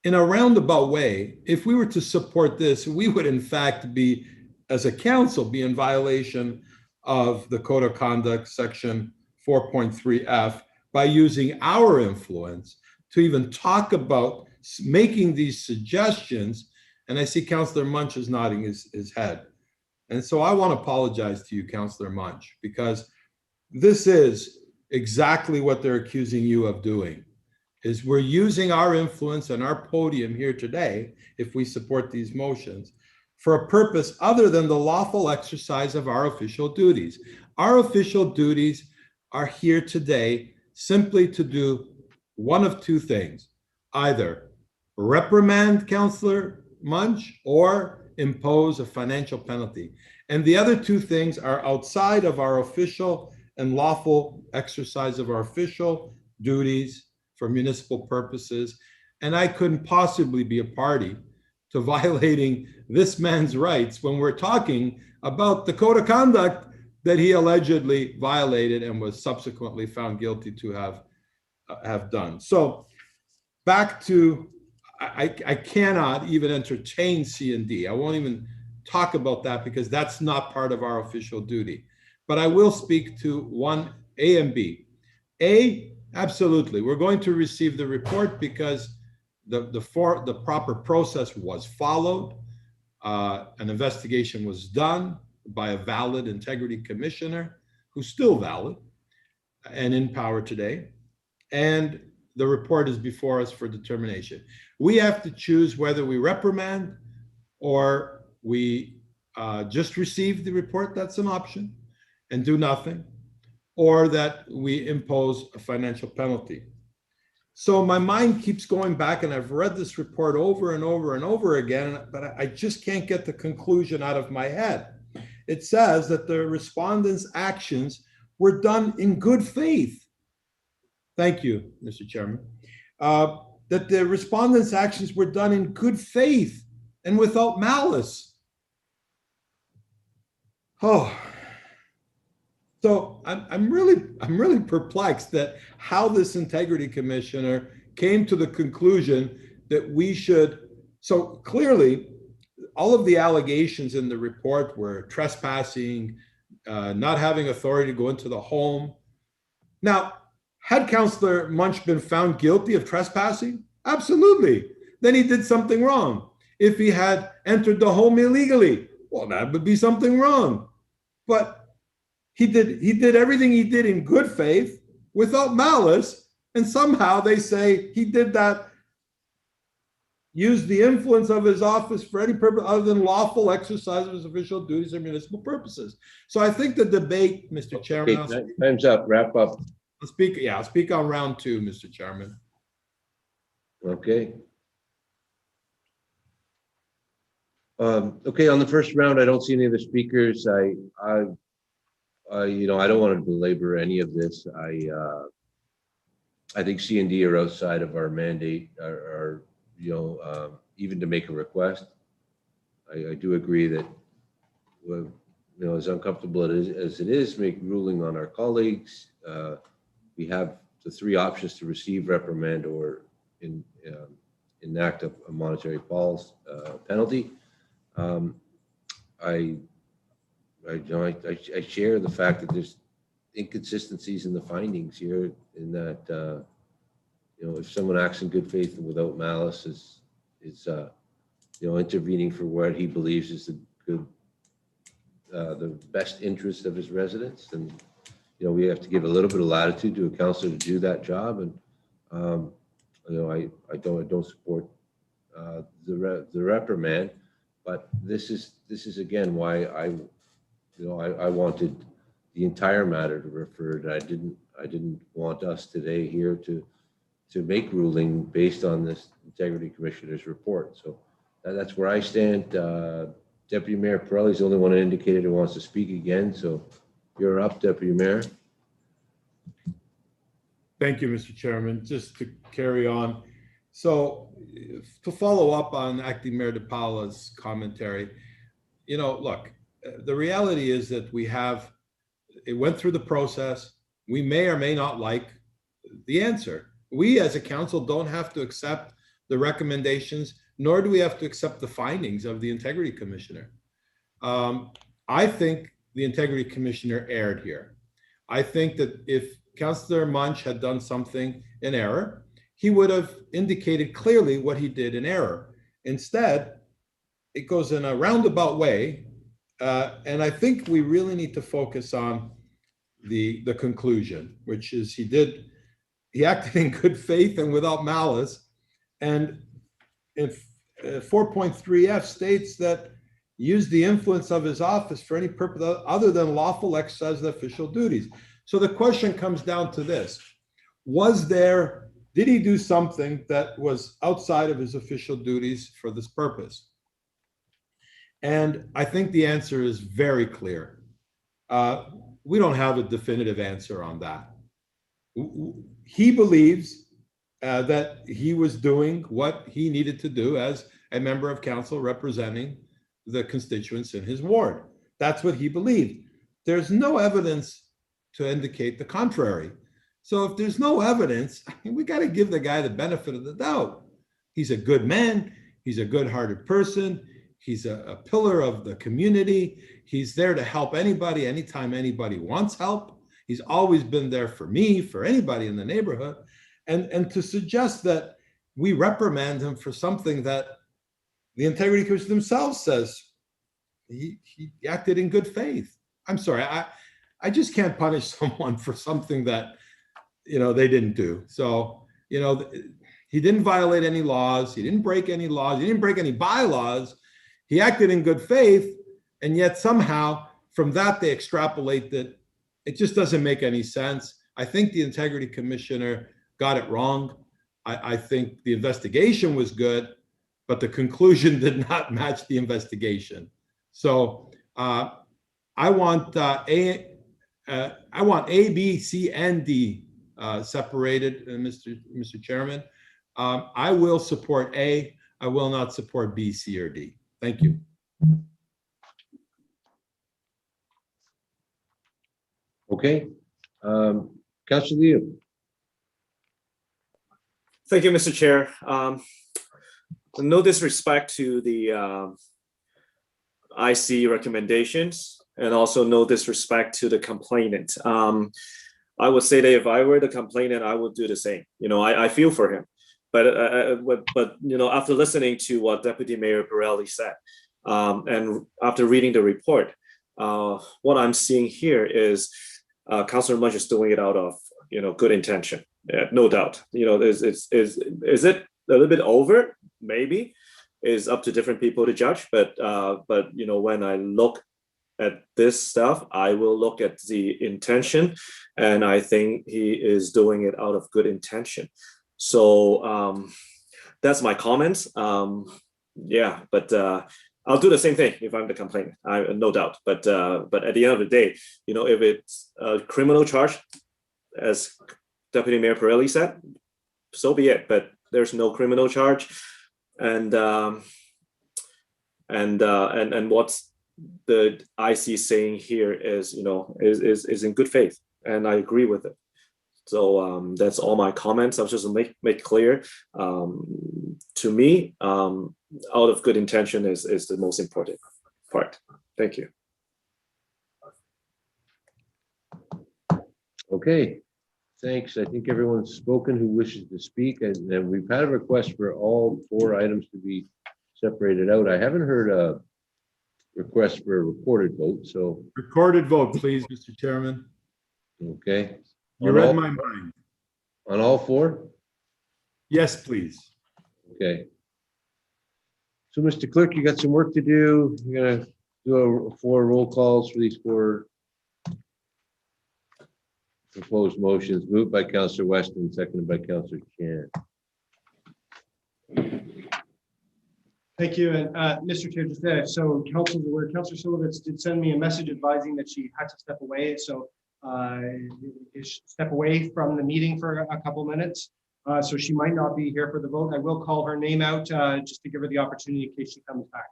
in a roundabout way, if we were to support this, we would in fact be, as a council, be in violation of the Code of Conduct, section 4.3F, by using our influence to even talk about making these suggestions. And I see Councillor Munch is nodding his head. And so I want to apologize to you, Councillor Munch, because this is exactly what they're accusing you of doing, is we're using our influence and our podium here today, if we support these motions, for a purpose other than the lawful exercise of our official duties. Our official duties are here today simply to do one of two things: either reprimand Councillor Munch or impose a financial penalty. And the other two things are outside of our official and lawful exercise of our official duties for municipal purposes. And I couldn't possibly be a party to violating this man's rights when we're talking about the code of conduct that he allegedly violated and was subsequently found guilty to have done. So back to, I cannot even entertain C and D. I won't even talk about that because that's not part of our official duty. But I will speak to 1A and B. A, absolutely, we're going to receive the report because the proper process was followed. An investigation was done by a valid integrity commissioner who's still valid and in power today. And the report is before us for determination. We have to choose whether we reprimand or we just receive the report, that's an option, and do nothing, or that we impose a financial penalty. So my mind keeps going back, and I've read this report over and over and over again, but I just can't get the conclusion out of my head. It says that the respondents' actions were done in good faith. Thank you, Mr. Chairman. That the respondents' actions were done in good faith and without malice. Oh, so I'm really perplexed that how this integrity commissioner came to the conclusion that we should. So clearly, all of the allegations in the report were trespassing, not having authority to go into the home. Now, had Councillor Munch been found guilty of trespassing? Absolutely. Then he did something wrong. If he had entered the home illegally, well, that would be something wrong. But he did everything he did in good faith, without malice, and somehow they say he did that, used the influence of his office for any purpose other than lawful exercise of his official duties or municipal purposes. So I think the debate, Mr. Chairman. Okay, time's up, wrap up. I'll speak on round two, Mr. Chairman. Okay. Okay, on the first round, I don't see any of the speakers. I don't want to belabor any of this. I think C and D are outside of our mandate, even to make a request. I do agree that, as uncomfortable as it is, make ruling on our colleagues. We have the three options to receive, reprimand, or enact a monetary penalty. I share the fact that there's inconsistencies in the findings here, in that if someone acts in good faith and without malice is intervening for what he believes is the best interest of his residents, and we have to give a little bit of latitude to a counselor to do that job. And, I don't support the reprimand, but this is again why I wanted the entire matter to refer. I didn't want us today here to make ruling based on this Integrity Commissioner's report. So that's where I stand. Deputy Mayor Pirelli is the only one who indicated who wants to speak again. So you're up, Deputy Mayor. Thank you, Mr. Chairman. Just to carry on. So to follow up on Acting Mayor DePaula's commentary, look, the reality is that it went through the process. We may or may not like the answer. We as a council don't have to accept the recommendations, nor do we have to accept the findings of the Integrity Commissioner. I think the Integrity Commissioner erred here. I think that if Councillor Munch had done something in error, he would have indicated clearly what he did in error. Instead, it goes in a roundabout way, and I think we really need to focus on the conclusion, which is he acted in good faith and without malice. And if 4.3F states that used the influence of his office for any purpose other than lawful exercise of official duties. So the question comes down to this: did he do something that was outside of his official duties for this purpose? And I think the answer is very clear. We don't have a definitive answer on that. He believes that he was doing what he needed to do as a member of council representing the constituents in his ward. That's what he believed. There's no evidence to indicate the contrary. So if there's no evidence, we got to give the guy the benefit of the doubt. He's a good man. He's a good-hearted person. He's a pillar of the community. He's there to help anybody, anytime anybody wants help. He's always been there for me, for anybody in the neighborhood. And to suggest that we reprimand him for something that the Integrity Commission themselves says he acted in good faith. I'm sorry, I just can't punish someone for something that, they didn't do. So, he didn't violate any laws. He didn't break any laws. He didn't break any bylaws. He acted in good faith. And yet somehow from that, they extrapolate that it just doesn't make any sense. I think the Integrity Commissioner got it wrong. I think the investigation was good, but the conclusion did not match the investigation. So I want A, B, C, and D separated, Mr. Chairman. I will support A. I will not support B, C, or D. Thank you. Okay. Councilor Leo. Thank you, Mr. Chair. No disrespect to the IC recommendations, and also no disrespect to the complainant. I would say that if I were the complainant, I would do the same. I feel for him, but after listening to what Deputy Mayor Pirelli said, and after reading the report, what I'm seeing here is Councilor Munch is doing it out of good intention. Yeah, no doubt. Is it a little bit over? Maybe. Is up to different people to judge. But when I look at this stuff, I will look at the intention, and I think he is doing it out of good intention. So that's my comments. Yeah, but I'll do the same thing if I'm the complainant. No doubt. But at the end of the day, if it's a criminal charge, as Deputy Mayor Pirelli said, so be it. But there's no criminal charge, and what's the IC saying here is is in good faith, and I agree with it. So that's all my comments. I was just make clear. To me, out of good intention is the most important part. Thank you. Okay, thanks. I think everyone's spoken who wishes to speak, and we've had a request for all 4 items to be separated out. I haven't heard a request for a recorded vote, so. Recorded vote, please, Mr. Chairman. Okay. You On read all- my mind. On all four? Yes, please. Okay. So, Mr. Clerk, you got some work to do. You're gonna do 4 roll calls for these 4 proposed motions, moved by Counselor Weston, seconded by Counselor Chan. Thank you. And Mr. Chair, just so Council's aware, Councilor Silovitz did send me a message advising that she had to step away. So step away from the meeting for a couple minutes. So she might not be here for the vote. I will call her name out just to give her the opportunity in case she comes back.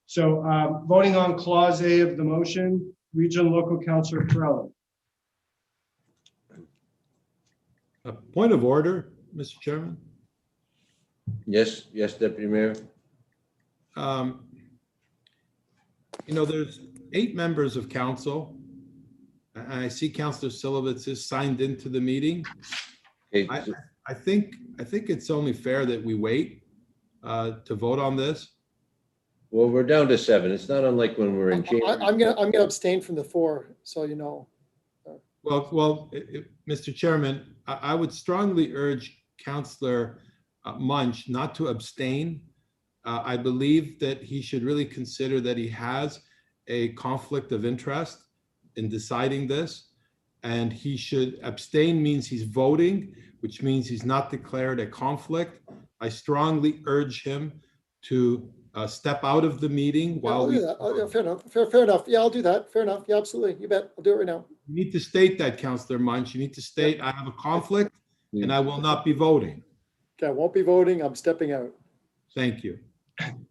So voting on Clause A of the motion, Regional Local Councilor Perrelli. A point of order, Mr. Chairman. Yes, Deputy Mayor. There's 8 members of council. And I see Councilor Silovitz is signed into the meeting. Okay, I think it's only fair that we wait to vote on this. well, we're down to 7. It's not unlike when we're in chamber. I'm gonna abstain from the 4, so you know. Well, Mr. Chairman, I would strongly urge Councilor Munch not to abstain. I believe that he should really consider that he has a conflict of interest in deciding this. And he should abstain means he's voting, which means he's not declared a conflict. I strongly urge him to step out of the meeting Yeah, while I'll we do that. Yeah, fair enough. Fair enough. Yeah, I'll do that. Fair enough. Yeah, absolutely. You bet. I'll do it right now. You need to state that, Councilor Munch. You need to state, I have a conflict and I will not be voting. Okay, I won't be voting. I'm stepping out. Thank you.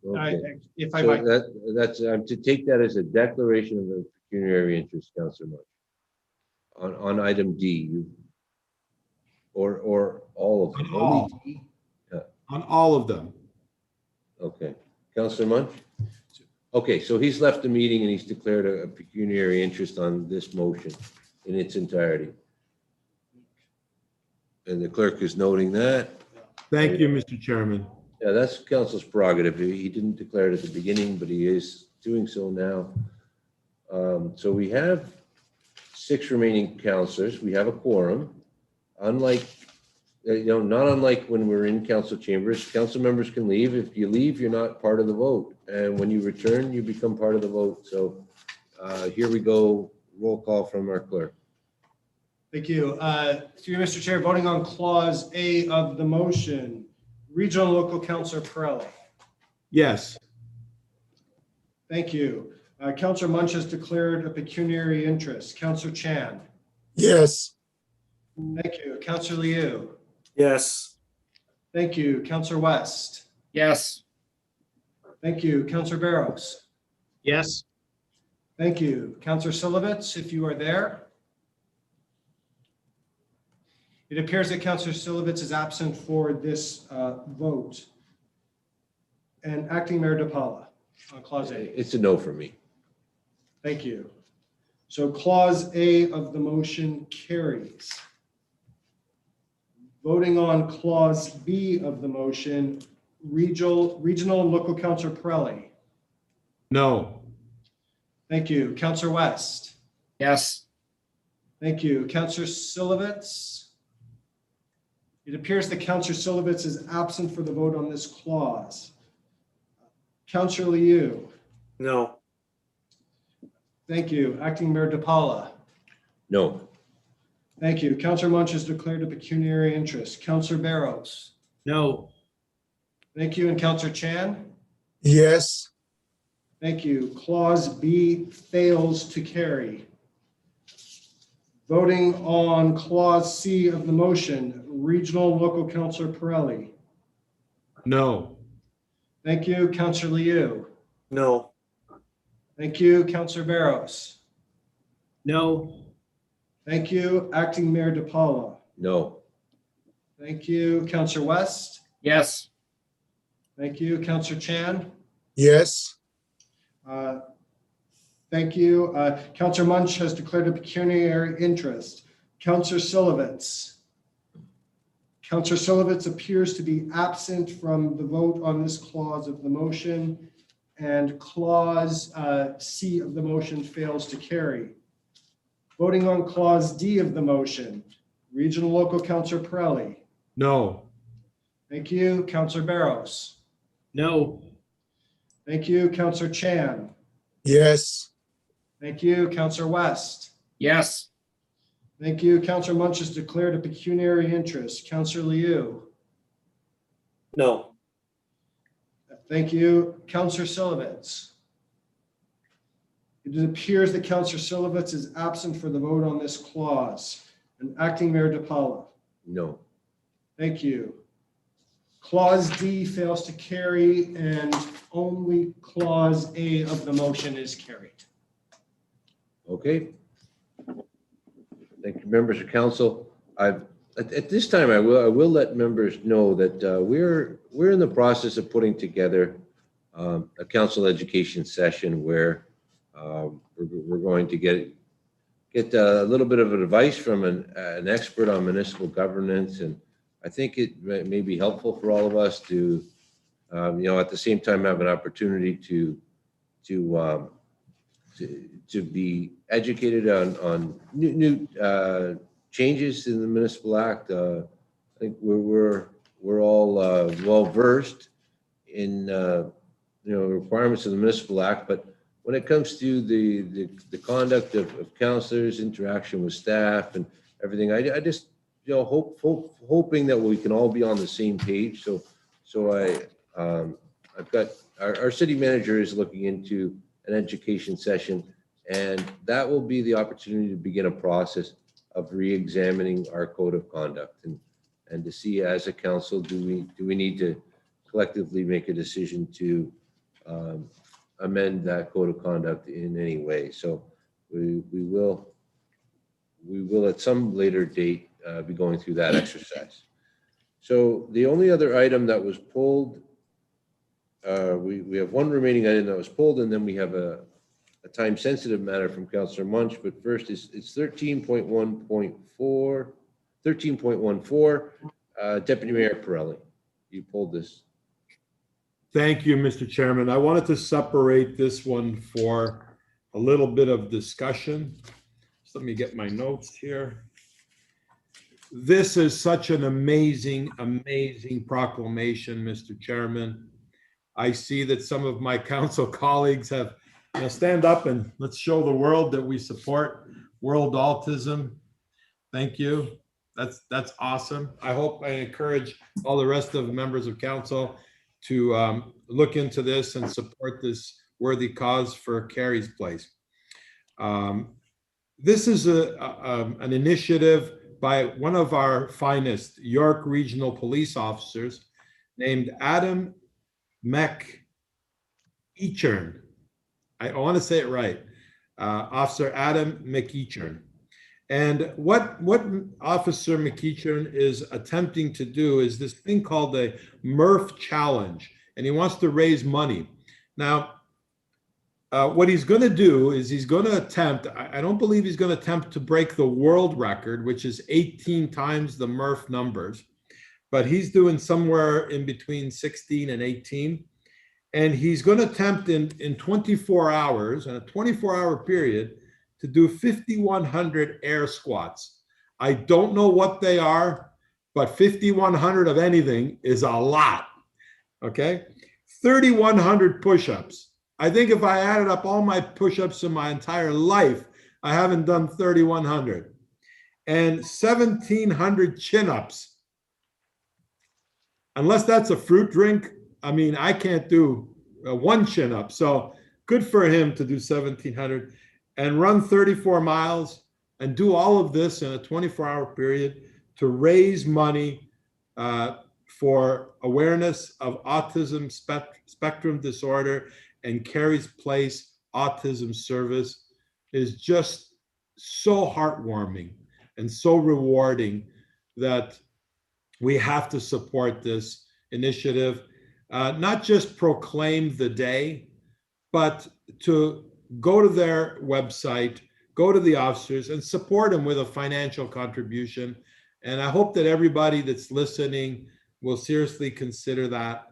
Okay. If I So might, that's, I'm to take that as a declaration of a pecuniary interest, Counselor Munch. On item D, or all of them? On all. Only D? On all of them. Okay. Counselor Munch? Okay, so he's left the meeting and he's declared a pecuniary interest on this motion in its entirety. And the clerk is noting that. Thank you, Mr. Chairman. Yeah, that's council's prerogative. He didn't declare it at the beginning, but he is doing so now. So we have 6 remaining councilors. We have a quorum. Unlike, not unlike when we're in council chambers, council members can leave. If you leave, you're not part of the vote. And when you return, you become part of the vote. So here we go. Roll call from our clerk. thank you. Through you, Mr. Chair, voting on Clause A of the motion, Regional Local Councilor Perrelli. Yes. Thank you. Councilor Munch has declared a pecuniary interest. Councilor Chan. Yes. Thank you. Councilor Liu. Yes. Thank you. Councilor West. Yes. Thank you. Councilor Barros. Yes. Thank you. Councilor Silovitz, if you are there. It appears that Councilor Silovitz is absent for this vote. And Acting Mayor DePaula on Clause A. It's a no for me. Thank you. So Clause A of the motion carries. Voting on Clause B of the motion, Regional and Local Councilor Perrelli. No. Thank you. Councilor West. Yes. Thank you. Councilor Silovitz. It appears that Councilor Silovitz is absent for the vote on this clause. Councilor Liu. No. Thank you. Acting Mayor DePaula. No. Thank you. Councilor Munch has declared a pecuniary interest. Councilor Barros. No. Thank you. And Councilor Chan. Yes. Thank you. Clause B fails to carry. Voting on Clause C of the motion, Regional and Local Councilor Perrelli. No. Thank you. Councilor Liu. No. Thank you. Councilor Barros. No. Thank you. Acting Mayor DePaula. No. Thank you. Councilor West. Yes. Thank you. Councilor Chan. Yes. Thank you. Councilor Munch has declared a pecuniary interest. Councilor Silovitz. Councilor Silovitz appears to be absent from the vote on this clause of the motion, and Clause C of the motion fails to carry. Voting on Clause D of the motion, Regional Local Counselor Pirelli. No. Thank you. Counselor Barros. No. Thank you. Counselor Chan. Yes. Thank you. Counselor West. Yes. Thank you. Counselor Munch has declared a pecuniary interest. Counselor Liu. No. Thank you. Counselor Silovitz. It appears that Counselor Silovitz is absent for the vote on this clause. And Acting Mayor DePaula. No. Thank you. Clause D fails to carry and only Clause A of the motion is carried. Okay. Thank you, members of council. At this time, I will let members know that we're in the process of putting together a council education session where we're going to get a little bit of advice from an expert on municipal governance, and I think it may be helpful for all of us to, at the same time have an opportunity to be educated on new changes in the municipal act. I think we're all well versed in requirements of the municipal act, but when it comes to the conduct of councilors, interaction with staff, and everything, I just hoping that we can all be on the same page. So I've got our city manager is looking into an education session, and that will be the opportunity to begin a process of re-examining our code of conduct and to see, as a council, do we need to collectively make a decision to amend that code of conduct in any way. So we will at some later date be going through that exercise. So the only other item that was pulled, we have one remaining item that was pulled, and then we have a time-sensitive matter from Councillor Munch. But first, it's 13.1.4, 13.14. Deputy Mayor Pirelli, you pulled this. Thank you, Mr. Chairman. I wanted to separate this one for a little bit of discussion. So let me get my notes here. This is such an amazing, amazing proclamation, Mr. Chairman. I see that some of my council colleagues have, stand up and let's show the world that we support World Autism. Thank you. That's awesome. I hope I encourage all the rest of the members of council to look into this and support this worthy cause for Carrie's Place. This is an initiative by one of our finest York Regional Police officers named Adam McEachern. I want to say it right. Officer Adam McEachern. And what Officer McEachern is attempting to do is this thing called the Murph Challenge, and he wants to raise money. Now, what he's going to do is he's going to attempt, I don't believe he's going to attempt to break the world record, which is 18 times the Murph numbers, but he's doing somewhere in between 16 and 18. And he's going to attempt in 24 hours, in a 24-hour period, to do 5,100 air squats. I don't know what they are, but 5,100 of anything is a lot, okay? 3,100 push-ups. I think if I added up all my push-ups in my entire life, I haven't done 3,100. And 1,700 chin-ups. Unless that's a fruit drink, I mean, I can't do one chin-up. So good for him to do 1,700 and run 34 miles and do all of this in a 24-hour period to raise money for awareness of autism spectrum disorder and Carrie's Place Autism Service is just so heartwarming and so rewarding that we have to support this initiative. Not just proclaim the day, but to go to their website, go to the officers and support them with a financial contribution. And I hope that everybody that's listening will seriously consider that.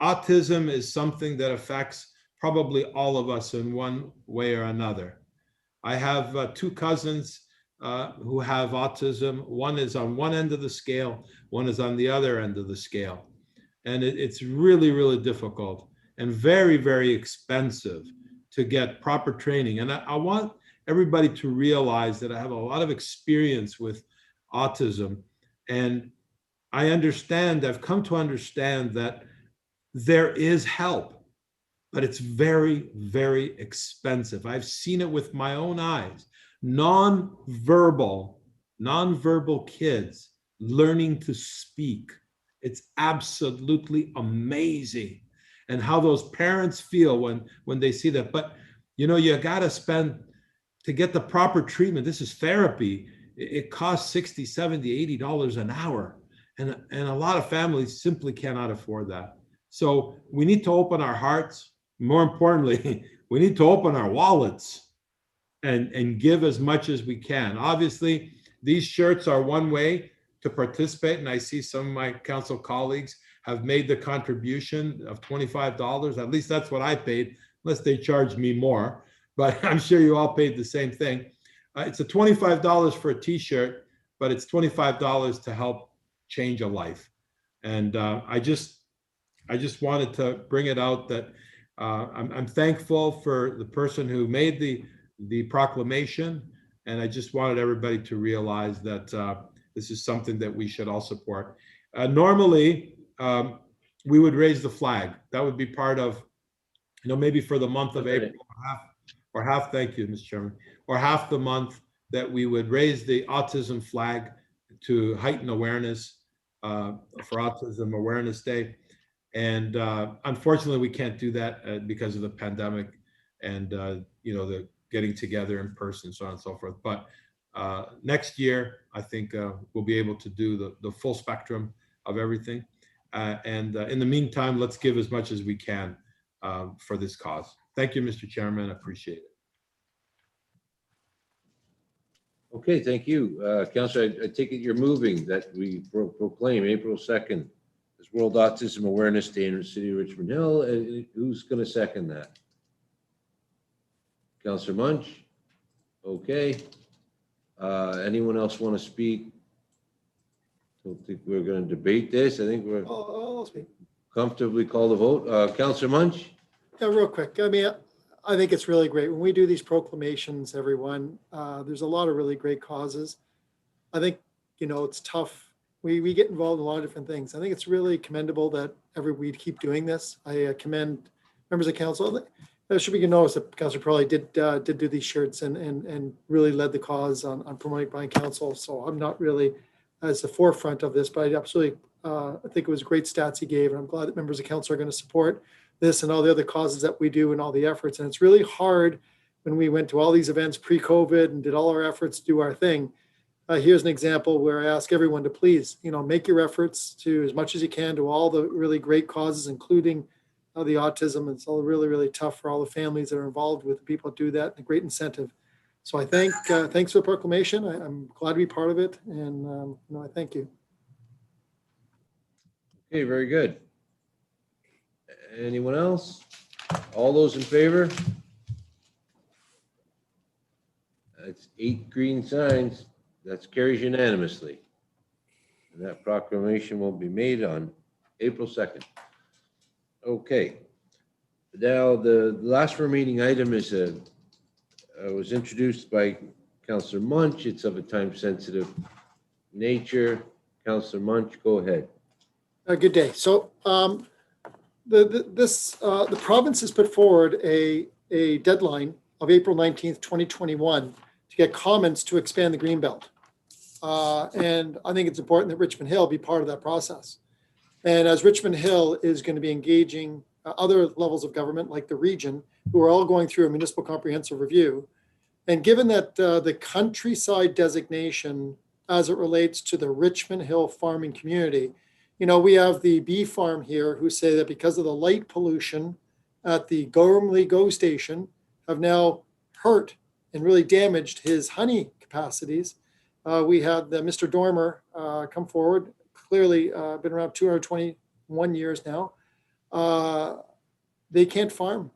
Autism is something that affects probably all of us in one way or another. I have two cousins who have autism. One is on one end of the scale, one is on the other end of the scale. And it's really, really difficult and very, very expensive to get proper training. And I want everybody to realize that I have a lot of experience with autism. And I understand, I've come to understand that there is help, but it's very, very expensive. I've seen it with my own eyes. Non-verbal kids learning to speak. It's absolutely amazing. And how those parents feel when they see that. But you know, you got to spend to get the proper treatment. This is therapy. It costs $60, $70, $80 an hour. And a lot of families simply cannot afford that. So we need to open our hearts. More importantly, we need to open our wallets and give as much as we can. Obviously, these shirts are one way to participate. And I see some of my council colleagues have made the contribution of $25. At least that's what I paid, unless they charged me more. But I'm sure you all paid the same thing. It's a $25 for a t-shirt, but it's $25 to help change a life. And I just wanted to bring it out that I'm thankful for the person who made the proclamation. And I just wanted everybody to realize that this is something that we should all support. Normally, we would raise the flag. That would be part of, you know, maybe for the month of April, thank you, Mr. Chairman, or half the month that we would raise the autism flag to heighten awareness for Autism Awareness Day. And unfortunately, we can't do that because of the pandemic and, you know, the getting together in person, so on and so forth. But next year, I think we'll be able to do the full spectrum of everything. And in the meantime, let's give as much as we can for this cause. Thank you, Mr. Chairman. I appreciate it. Okay, thank you. Councilor, I take it you're moving that we proclaim April 2nd as World Autism Awareness Day in the city of Richmond Hill. Who's going to second that? Councilor Munch? Okay. Anyone else want to speak? Don't think we're going to debate this. I think we're I'll speak. comfortably call the vote. Councilor Munch? Yeah, real quick. I mean, I think it's really great when we do these proclamations, everyone. There's a lot of really great causes. I think, you know, it's tough. We get involved in a lot of different things. I think it's really commendable that we keep doing this. I commend members of council. It should be noticed that Councilor Crowley did do these shirts and really led the cause on promoting by council. So I'm not really as the forefront of this, but I absolutely I think it was great stats he gave, and I'm glad that members of council are going to support this and all the other causes that we do and all the efforts. And it's really hard when we went to all these events pre-COVID and did all our efforts to do our thing. Here's an example where I ask everyone to please, you know, make your efforts to as much as you can to all the really great causes, including the autism. It's all really, really tough for all the families that are involved with the people that do that, and a great incentive. So I thanks for the proclamation. I'm glad to be part of it, and you know, I thank you. Okay, very good. Anyone else? All those in favor? That's 8 green signs. That carries unanimously. And that proclamation will be made on April 2nd. Okay. Now, the last remaining item is was introduced by Councilor Munch. It's of a time-sensitive nature. Councilor Munch, go ahead. Good day. So the province has put forward a deadline of April 19th, 2021 to get comments to expand the Greenbelt. And I think it's important that Richmond Hill be part of that process. And as Richmond Hill is going to be engaging other levels of government like the region, who are all going through a municipal comprehensive review, and given that the countryside designation as it relates to the Richmond Hill farming community, you know, we have the bee farm here who say that because of the light pollution at the Gormley Go station have now hurt and really damaged his honey capacities. We had Mr. Dormer come forward, clearly been around 221 years now. They can't farm.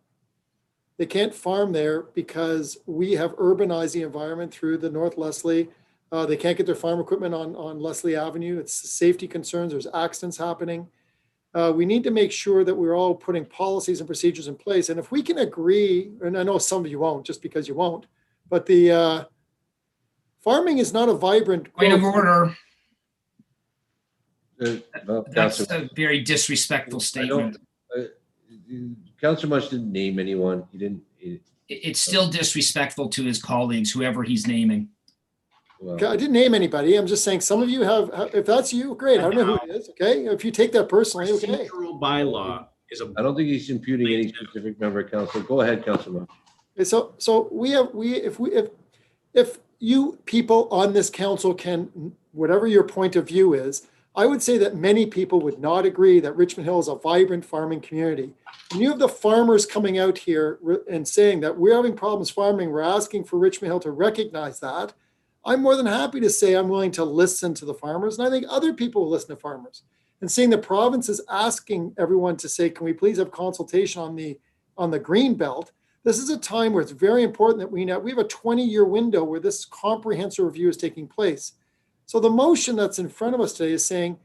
They can't farm there because we have urbanized the environment through the North Leslie. They can't get their farm equipment on Leslie Avenue. It's safety concerns. There's accidents happening. We need to make sure that we're all putting policies and procedures in place. And if we can agree, and I know some of you won't just because you won't, but the farming is not a vibrant. Point of order. Well, That's Councillor, a very disrespectful statement. Councillor Much didn't name anyone. He didn't. It's still disrespectful to his colleagues, whoever he's naming. Well, Okay, I didn't name anybody. I'm just saying some of you have, if that's you, great. I don't know who it is. Okay. If you take that personally, okay. Procedural bylaw is a. I don't think he's imputing any specific member of council. Go ahead, Councillor Much. Okay, so if you people on this council can, whatever your point of view is, I would say that many people would not agree that Richmond Hill is a vibrant farming community. When you have the farmers coming out here and saying that we're having problems farming, we're asking for Richmond Hill to recognize that, I'm more than happy to say I'm willing to listen to the farmers. And I think other people will listen to farmers. And seeing the province is asking everyone to say, can we please have consultation on the green belt? This is a time where it's very important that we have a 20-year window where this comprehensive review is taking place. So the motion that's in front of us today is saying,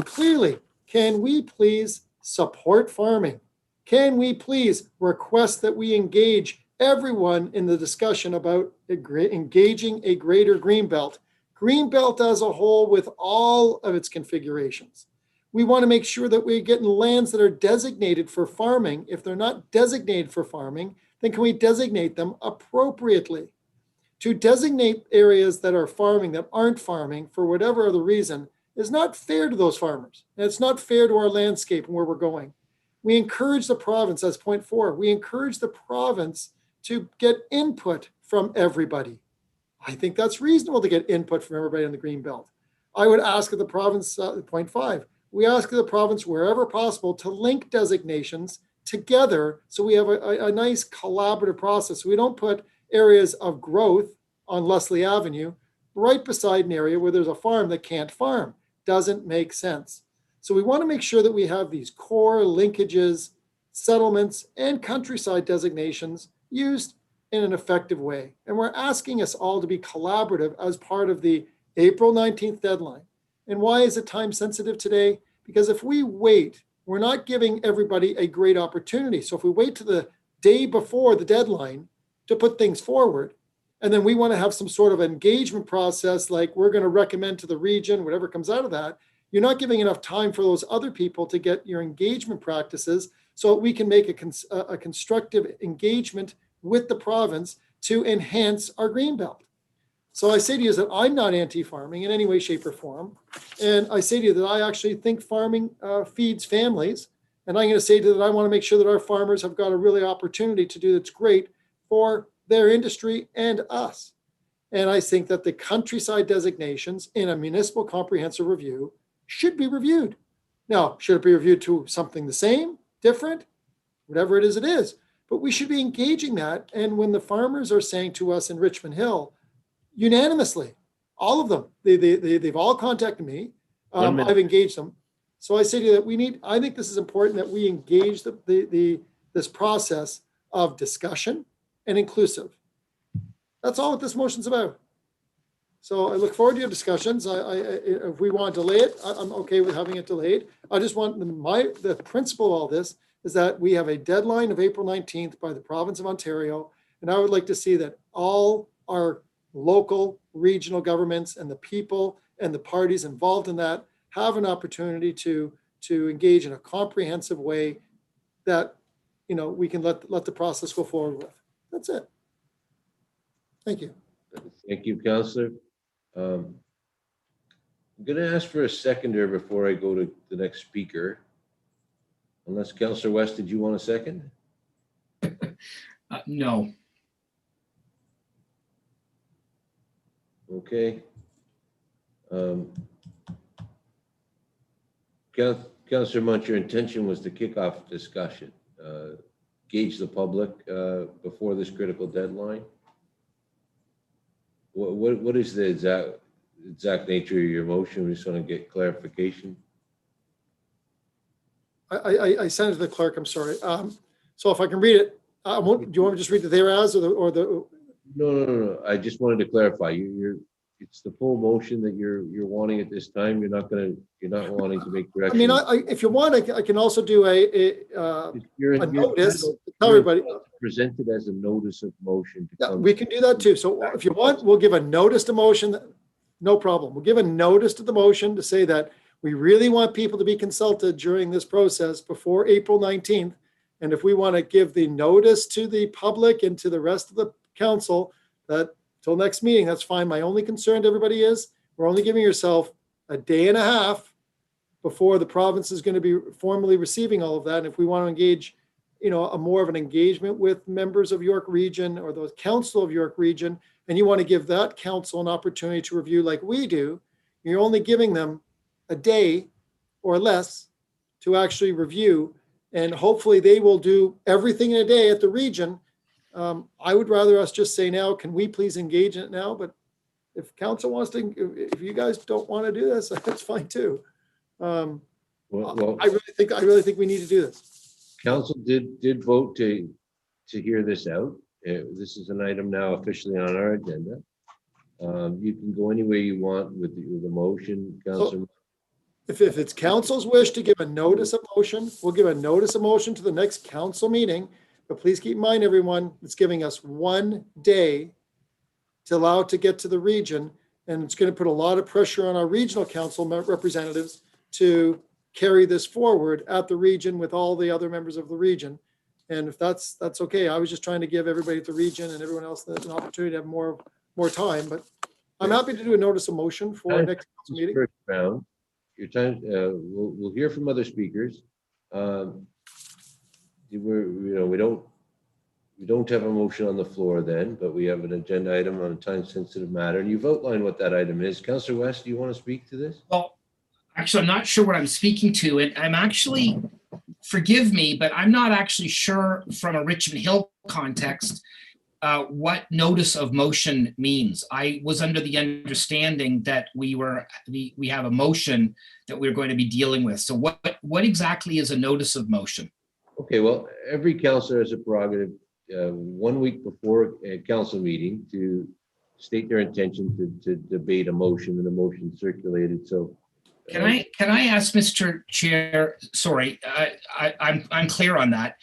clearly, can we please support farming? Can we please request that we engage everyone in the discussion about engaging a greater greenbelt as a whole with all of its configurations? We want to make sure that we're getting lands that are designated for farming. If they're not designated for farming, then can we designate them appropriately? To designate areas that are farming that aren't farming for whatever other reason is not fair to those farmers. And it's not fair to our landscape and where we're going. We encourage the province, as point 4, we encourage the province to get input from everybody. I think that's reasonable to get input from everybody on the green belt. I would ask of the province, point 5, we ask of the province wherever possible to link designations together so we have a nice collaborative process. We don't put areas of growth on Leslie Avenue right beside an area where there's a farm that can't farm. Doesn't make sense. So we want to make sure that we have these core linkages, settlements, and countryside designations used in an effective way. And we're asking us all to be collaborative as part of the April 19th deadline. And why is it time sensitive today? Because if we wait, we're not giving everybody a great opportunity. So if we wait to the day before the deadline to put things forward, and then we want to have some sort of engagement process, like we're going to recommend to the region, whatever comes out of that, you're not giving enough time for those other people to get your engagement practices so we can make a constructive engagement with the province to enhance our greenbelt. So I say to you that I'm not anti-farming in any way, shape, or form. And I say to you that I actually think farming feeds families. And I'm going to say to you that I want to make sure that our farmers have got a really opportunity to do that's great for their industry and us. And I think that the countryside designations in a municipal comprehensive review should be reviewed. Now, should it be reviewed to something the same, different, whatever it is. But we should be engaging that. And when the farmers are saying to us in Richmond Hill, unanimously, all of them, they've all contacted me. I've engaged them. So I say to you that I think this is important that we engage this process of discussion and inclusive. That's all what this motion's about. So I look forward to your discussions. If we want to delay it, I'm okay with having it delayed. I just want the principle of all this is that we have a deadline of April 19th by the province of Ontario. And I would like to see that all our local, regional governments and the people and the parties involved in that have an opportunity to engage in a comprehensive way that, we can let the process go forward with. That's it. Thank you. Thank you, Councillor. I'm going to ask for a seconder before I go to the next speaker. Unless Councillor West, did you want a second? No. Okay. Councillor Munt, your intention was to kick off discussion, gauge the public before this critical deadline. What is the exact nature of your motion? We just want to get clarification. I sent it to the clerk, I'm sorry. So if I can read it, do you want me to just read the thereas or the, No. I just wanted to clarify. It's the full motion that you're wanting at this time. You're not wanting to make I corrections. mean, if you want, I can also do a notice to tell everybody. Presented as a notice of motion. Yeah, we can do that too. So if you want, we'll give a notice to motion. No problem. We'll give a notice to the motion to say that we really want people to be consulted during this process before April 19th. And if we want to give the notice to the public and to the rest of the council that till next meeting, that's fine. My only concern to everybody is we're only giving yourself a day and a half before the province is going to be formally receiving all of that. And if we want to engage, a more of an engagement with members of York Region or the Council of York Region, and you want to give that council an opportunity to review like we do, you're only giving them a day or less to actually review. And hopefully they will do everything in a day at the region. I would rather us just say now, can we please engage in it now? But if council wants to, if you guys don't want to do this, that's fine too. I really think we need to do this. Council did vote to hear this out. This is an item now officially on our agenda. You can go any way you want with the motion, Councilor. If it's council's wish to give a notice of motion, we'll give a notice of motion to the next council meeting. But please keep in mind, everyone, it's giving us 1 day to allow it to get to the region. And it's going to put a lot of pressure on our regional council representatives to carry this forward at the region with all the other members of the region. And if that's okay, I was just trying to give everybody at the region and everyone else an opportunity to have more time. But I'm happy to do a notice of motion for our next council meeting. First round, your time. We'll hear from other speakers. We don't have a motion on the floor then, but we have an agenda item on a time-sensitive matter, and you've outlined what that item is. Councillor West, do you want to speak to this? Well, actually, I'm not sure what I'm speaking to, and I'm actually, forgive me, but I'm not actually sure from a Richmond Hill context what notice of motion means. I was under the understanding that we have a motion that we're going to be dealing with. So what exactly is a notice of motion? Okay, well, every councillor has a prerogative 1 week before a council meeting to state their intention to debate a motion and a motion circulated. So can I ask Mr. Chair, sorry, I'm clear on that.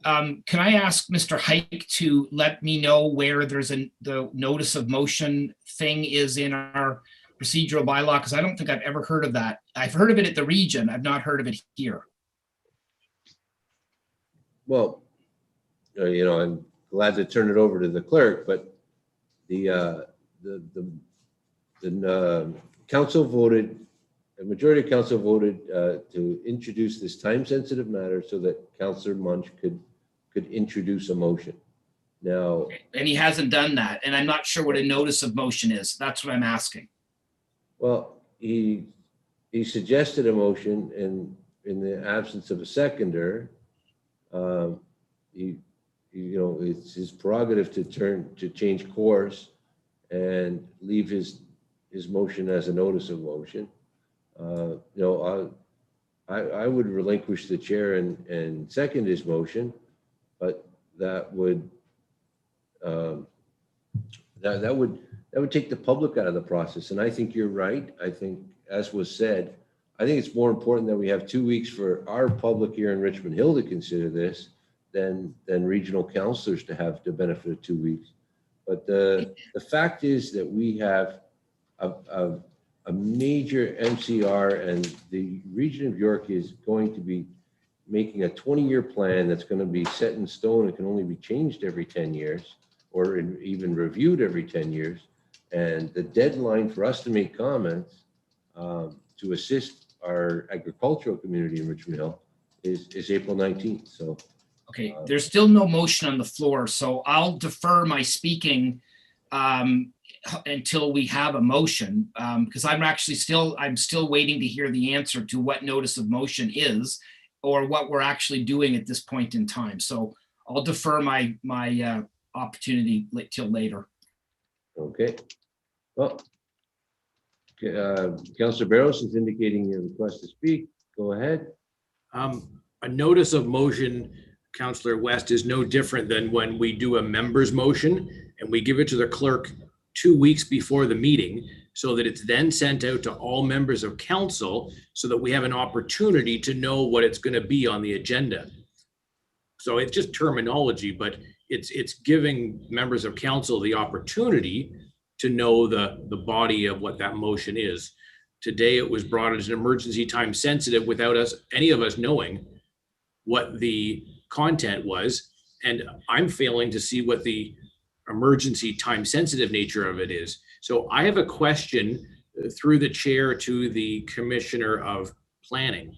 Can I ask Mr. Hike to let me know where the notice of motion thing is in our procedural bylaw? Because I don't think I've ever heard of that. I've heard of it at the region. I've not heard of it here. Well, I'm glad to turn it over to the clerk, but the council voted, a majority of council voted to introduce this time-sensitive matter so that Councillor Munch could introduce a motion. Now, and he hasn't done that, and I'm not sure what a notice of motion is. That's what I'm asking. Well, he suggested a motion, and in the absence of a seconder, it's his prerogative to change course and leave his motion as a notice of motion. I would relinquish the chair and second his motion, but that would take the public out of the process. And I think you're right. I think, as was said, I think it's more important that we have 2 weeks for our public here in Richmond Hill to consider this than regional councillors to have the benefit of 2 weeks. But the fact is that we have a major MCR, and the region of York is going to be making a 20-year plan that's going to be set in stone. It can only be changed every 10 years or even reviewed every 10 years. And the deadline for us to make comments to assist our agricultural community in Richmond Hill is April 19th. So, okay, there's still no motion on the floor, so I'll defer my speaking until we have a motion, because I'm still waiting to hear the answer to what notice of motion is, or what we're actually doing at this point in time. So I'll defer my opportunity till later. Okay. Well, Councillor Barros is indicating a request to speak. Go ahead. A notice of motion Councillor West, is no different than when we do a member's motion and we give it to the clerk 2 weeks before the meeting, so that it's then sent out to all members of council so that we have an opportunity to know what it's going to be on the agenda. So it's just terminology, but it's giving members of council the opportunity to know the body of what that motion is. Today, it was brought as an emergency time sensitive without any of us knowing what the content was. And I'm failing to see what the emergency time sensitive nature of it is. So I have a question through the chair to the Commissioner of Planning.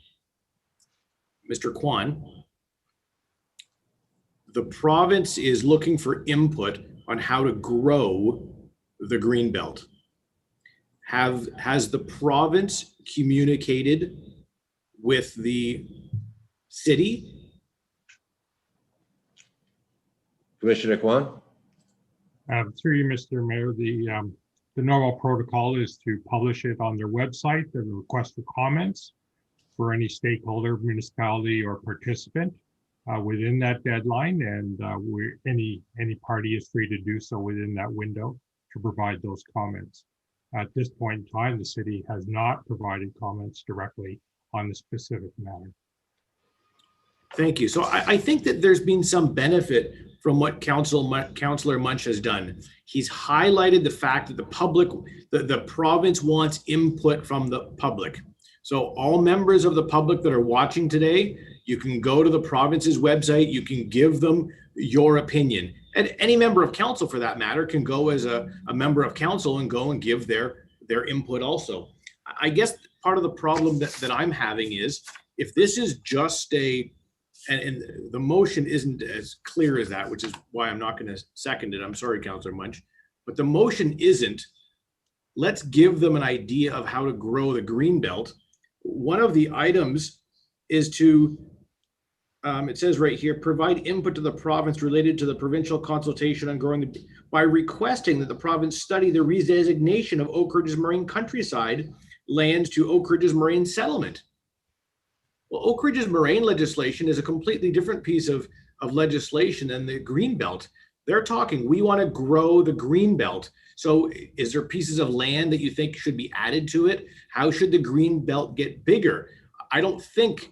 Mr. Kwan, the province is looking for input on how to grow the Greenbelt. Has the province communicated with the city? Commissioner Kwan? Through you, Mr. Mayor, the normal protocol is to publish it on their website, the request for comments for any stakeholder, municipality, or participant within that deadline, and any party is free to do so within that window to provide those comments. At this point in time, the city has not provided comments directly on the specific matter. Thank you. So I think that there's been some benefit from what Councillor Munch has done. He's highlighted the fact that the province wants input from the public. So all members of the public that are watching today, you can go to the province's website, you can give them your opinion. And any member of council, for that matter, can go as a member of council and go and give their input also. I guess part of the problem that I'm having is, if this is just and the motion isn't as clear as that, which is why I'm not going to second it. I'm sorry, Councillor Munch, but the motion isn't, let's give them an idea of how to grow the Greenbelt. One of the items is to, it says right here, provide input to the province related to the provincial consultation on growing by requesting that the province study the redesignation of Oak Ridge's marine countryside lands to Oak Ridge's marine settlement. Well, Oak Ridge's marine legislation is a completely different piece of legislation than the Greenbelt. They're talking, we want to grow the Greenbelt. So is there pieces of land that you think should be added to it? How should the Greenbelt get bigger? I don't think,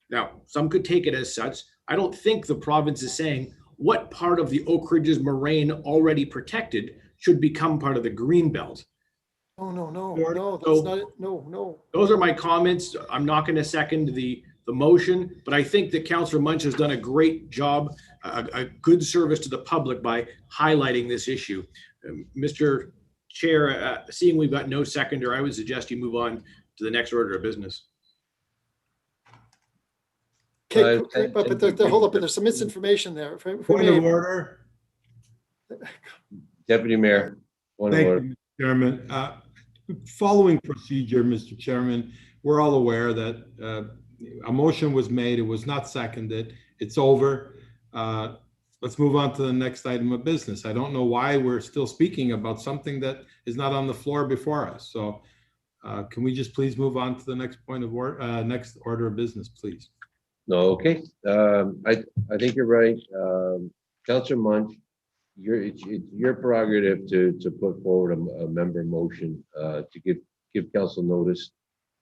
now some could take it as such, I don't think the province is saying what part of the Oak Ridge's moraine already protected should become part of the Greenbelt. No, that's So, not it. No. Those are my comments. I'm not going to second the motion, but I think that Councillor Munch has done a great job, a good service to the public by highlighting this issue. Mr. Chair, seeing we've got no seconder, I would suggest you move on to the next order of business. Okay, but hold up, there's some misinformation there. Point of order. Deputy Mayor, point of Thank order. you, Mr. Chairman. Following procedure, Mr. Chairman, we're all aware that a motion was made. It was not seconded. It's over. Let's move on to the next item of business. I don't know why we're still speaking about something that is not on the floor before us. So can we just please move on to the next point of order, next order of business, please? No, okay. I think you're right. Councillor Munch, it's your prerogative to put forward a member motion to give council notice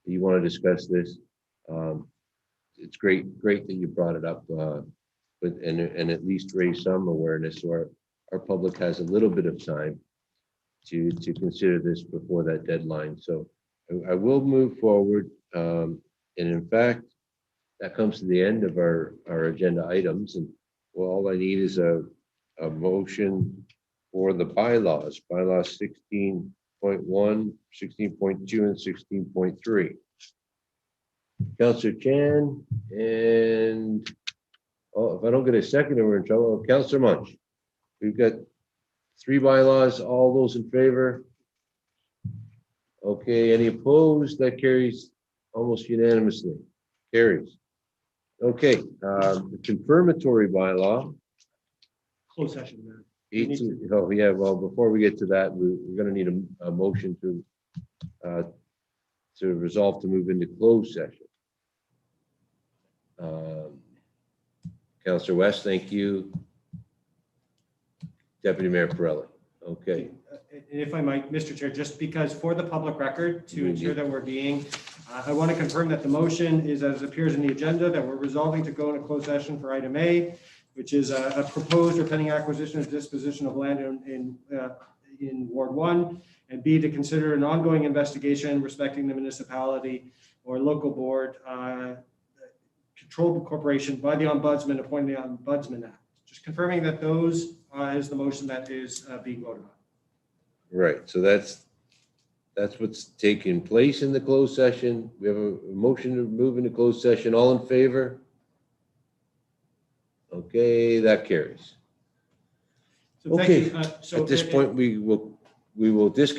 that you want to discuss this. It's great that you brought it up, but and at least raise some awareness so our public has a little bit of time to consider this before that deadline. So I will move forward, and in fact, that comes to the end of our agenda items, and well, all I need is a motion for the bylaws 16.1, 16.2, and 16.3. Councillor Chan, and if I don't get a second, we're in trouble. Councillor Munch, we've got 3 bylaws. All those in favor? Okay, any opposed? That carries almost unanimously. Carries. Okay, the confirmatory bylaw. Closed session, Mayor. Oh, yeah, well, before we get to that, we're gonna need a motion to resolve to move into closed session. Counselor West, thank you. Deputy Mayor Pirelli. Okay. If I might, Mr. Chair, just because for the public record, to ensure that we're being, I want to confirm that the motion is as appears in the agenda, that we're resolving to go into closed session for item A, which is a proposed or pending acquisition or disposition of land in Ward 1, and B, to consider an ongoing investigation respecting the municipality or local board controlled corporation by the ombudsman appointing the Ombudsman Act. Just confirming that those is the motion that is being voted on. Right, so that's what's taking place in the closed session. We have a motion to move into closed session. All in favor? Okay, that carries. So thank Okay, you. So at this point, we will discontinue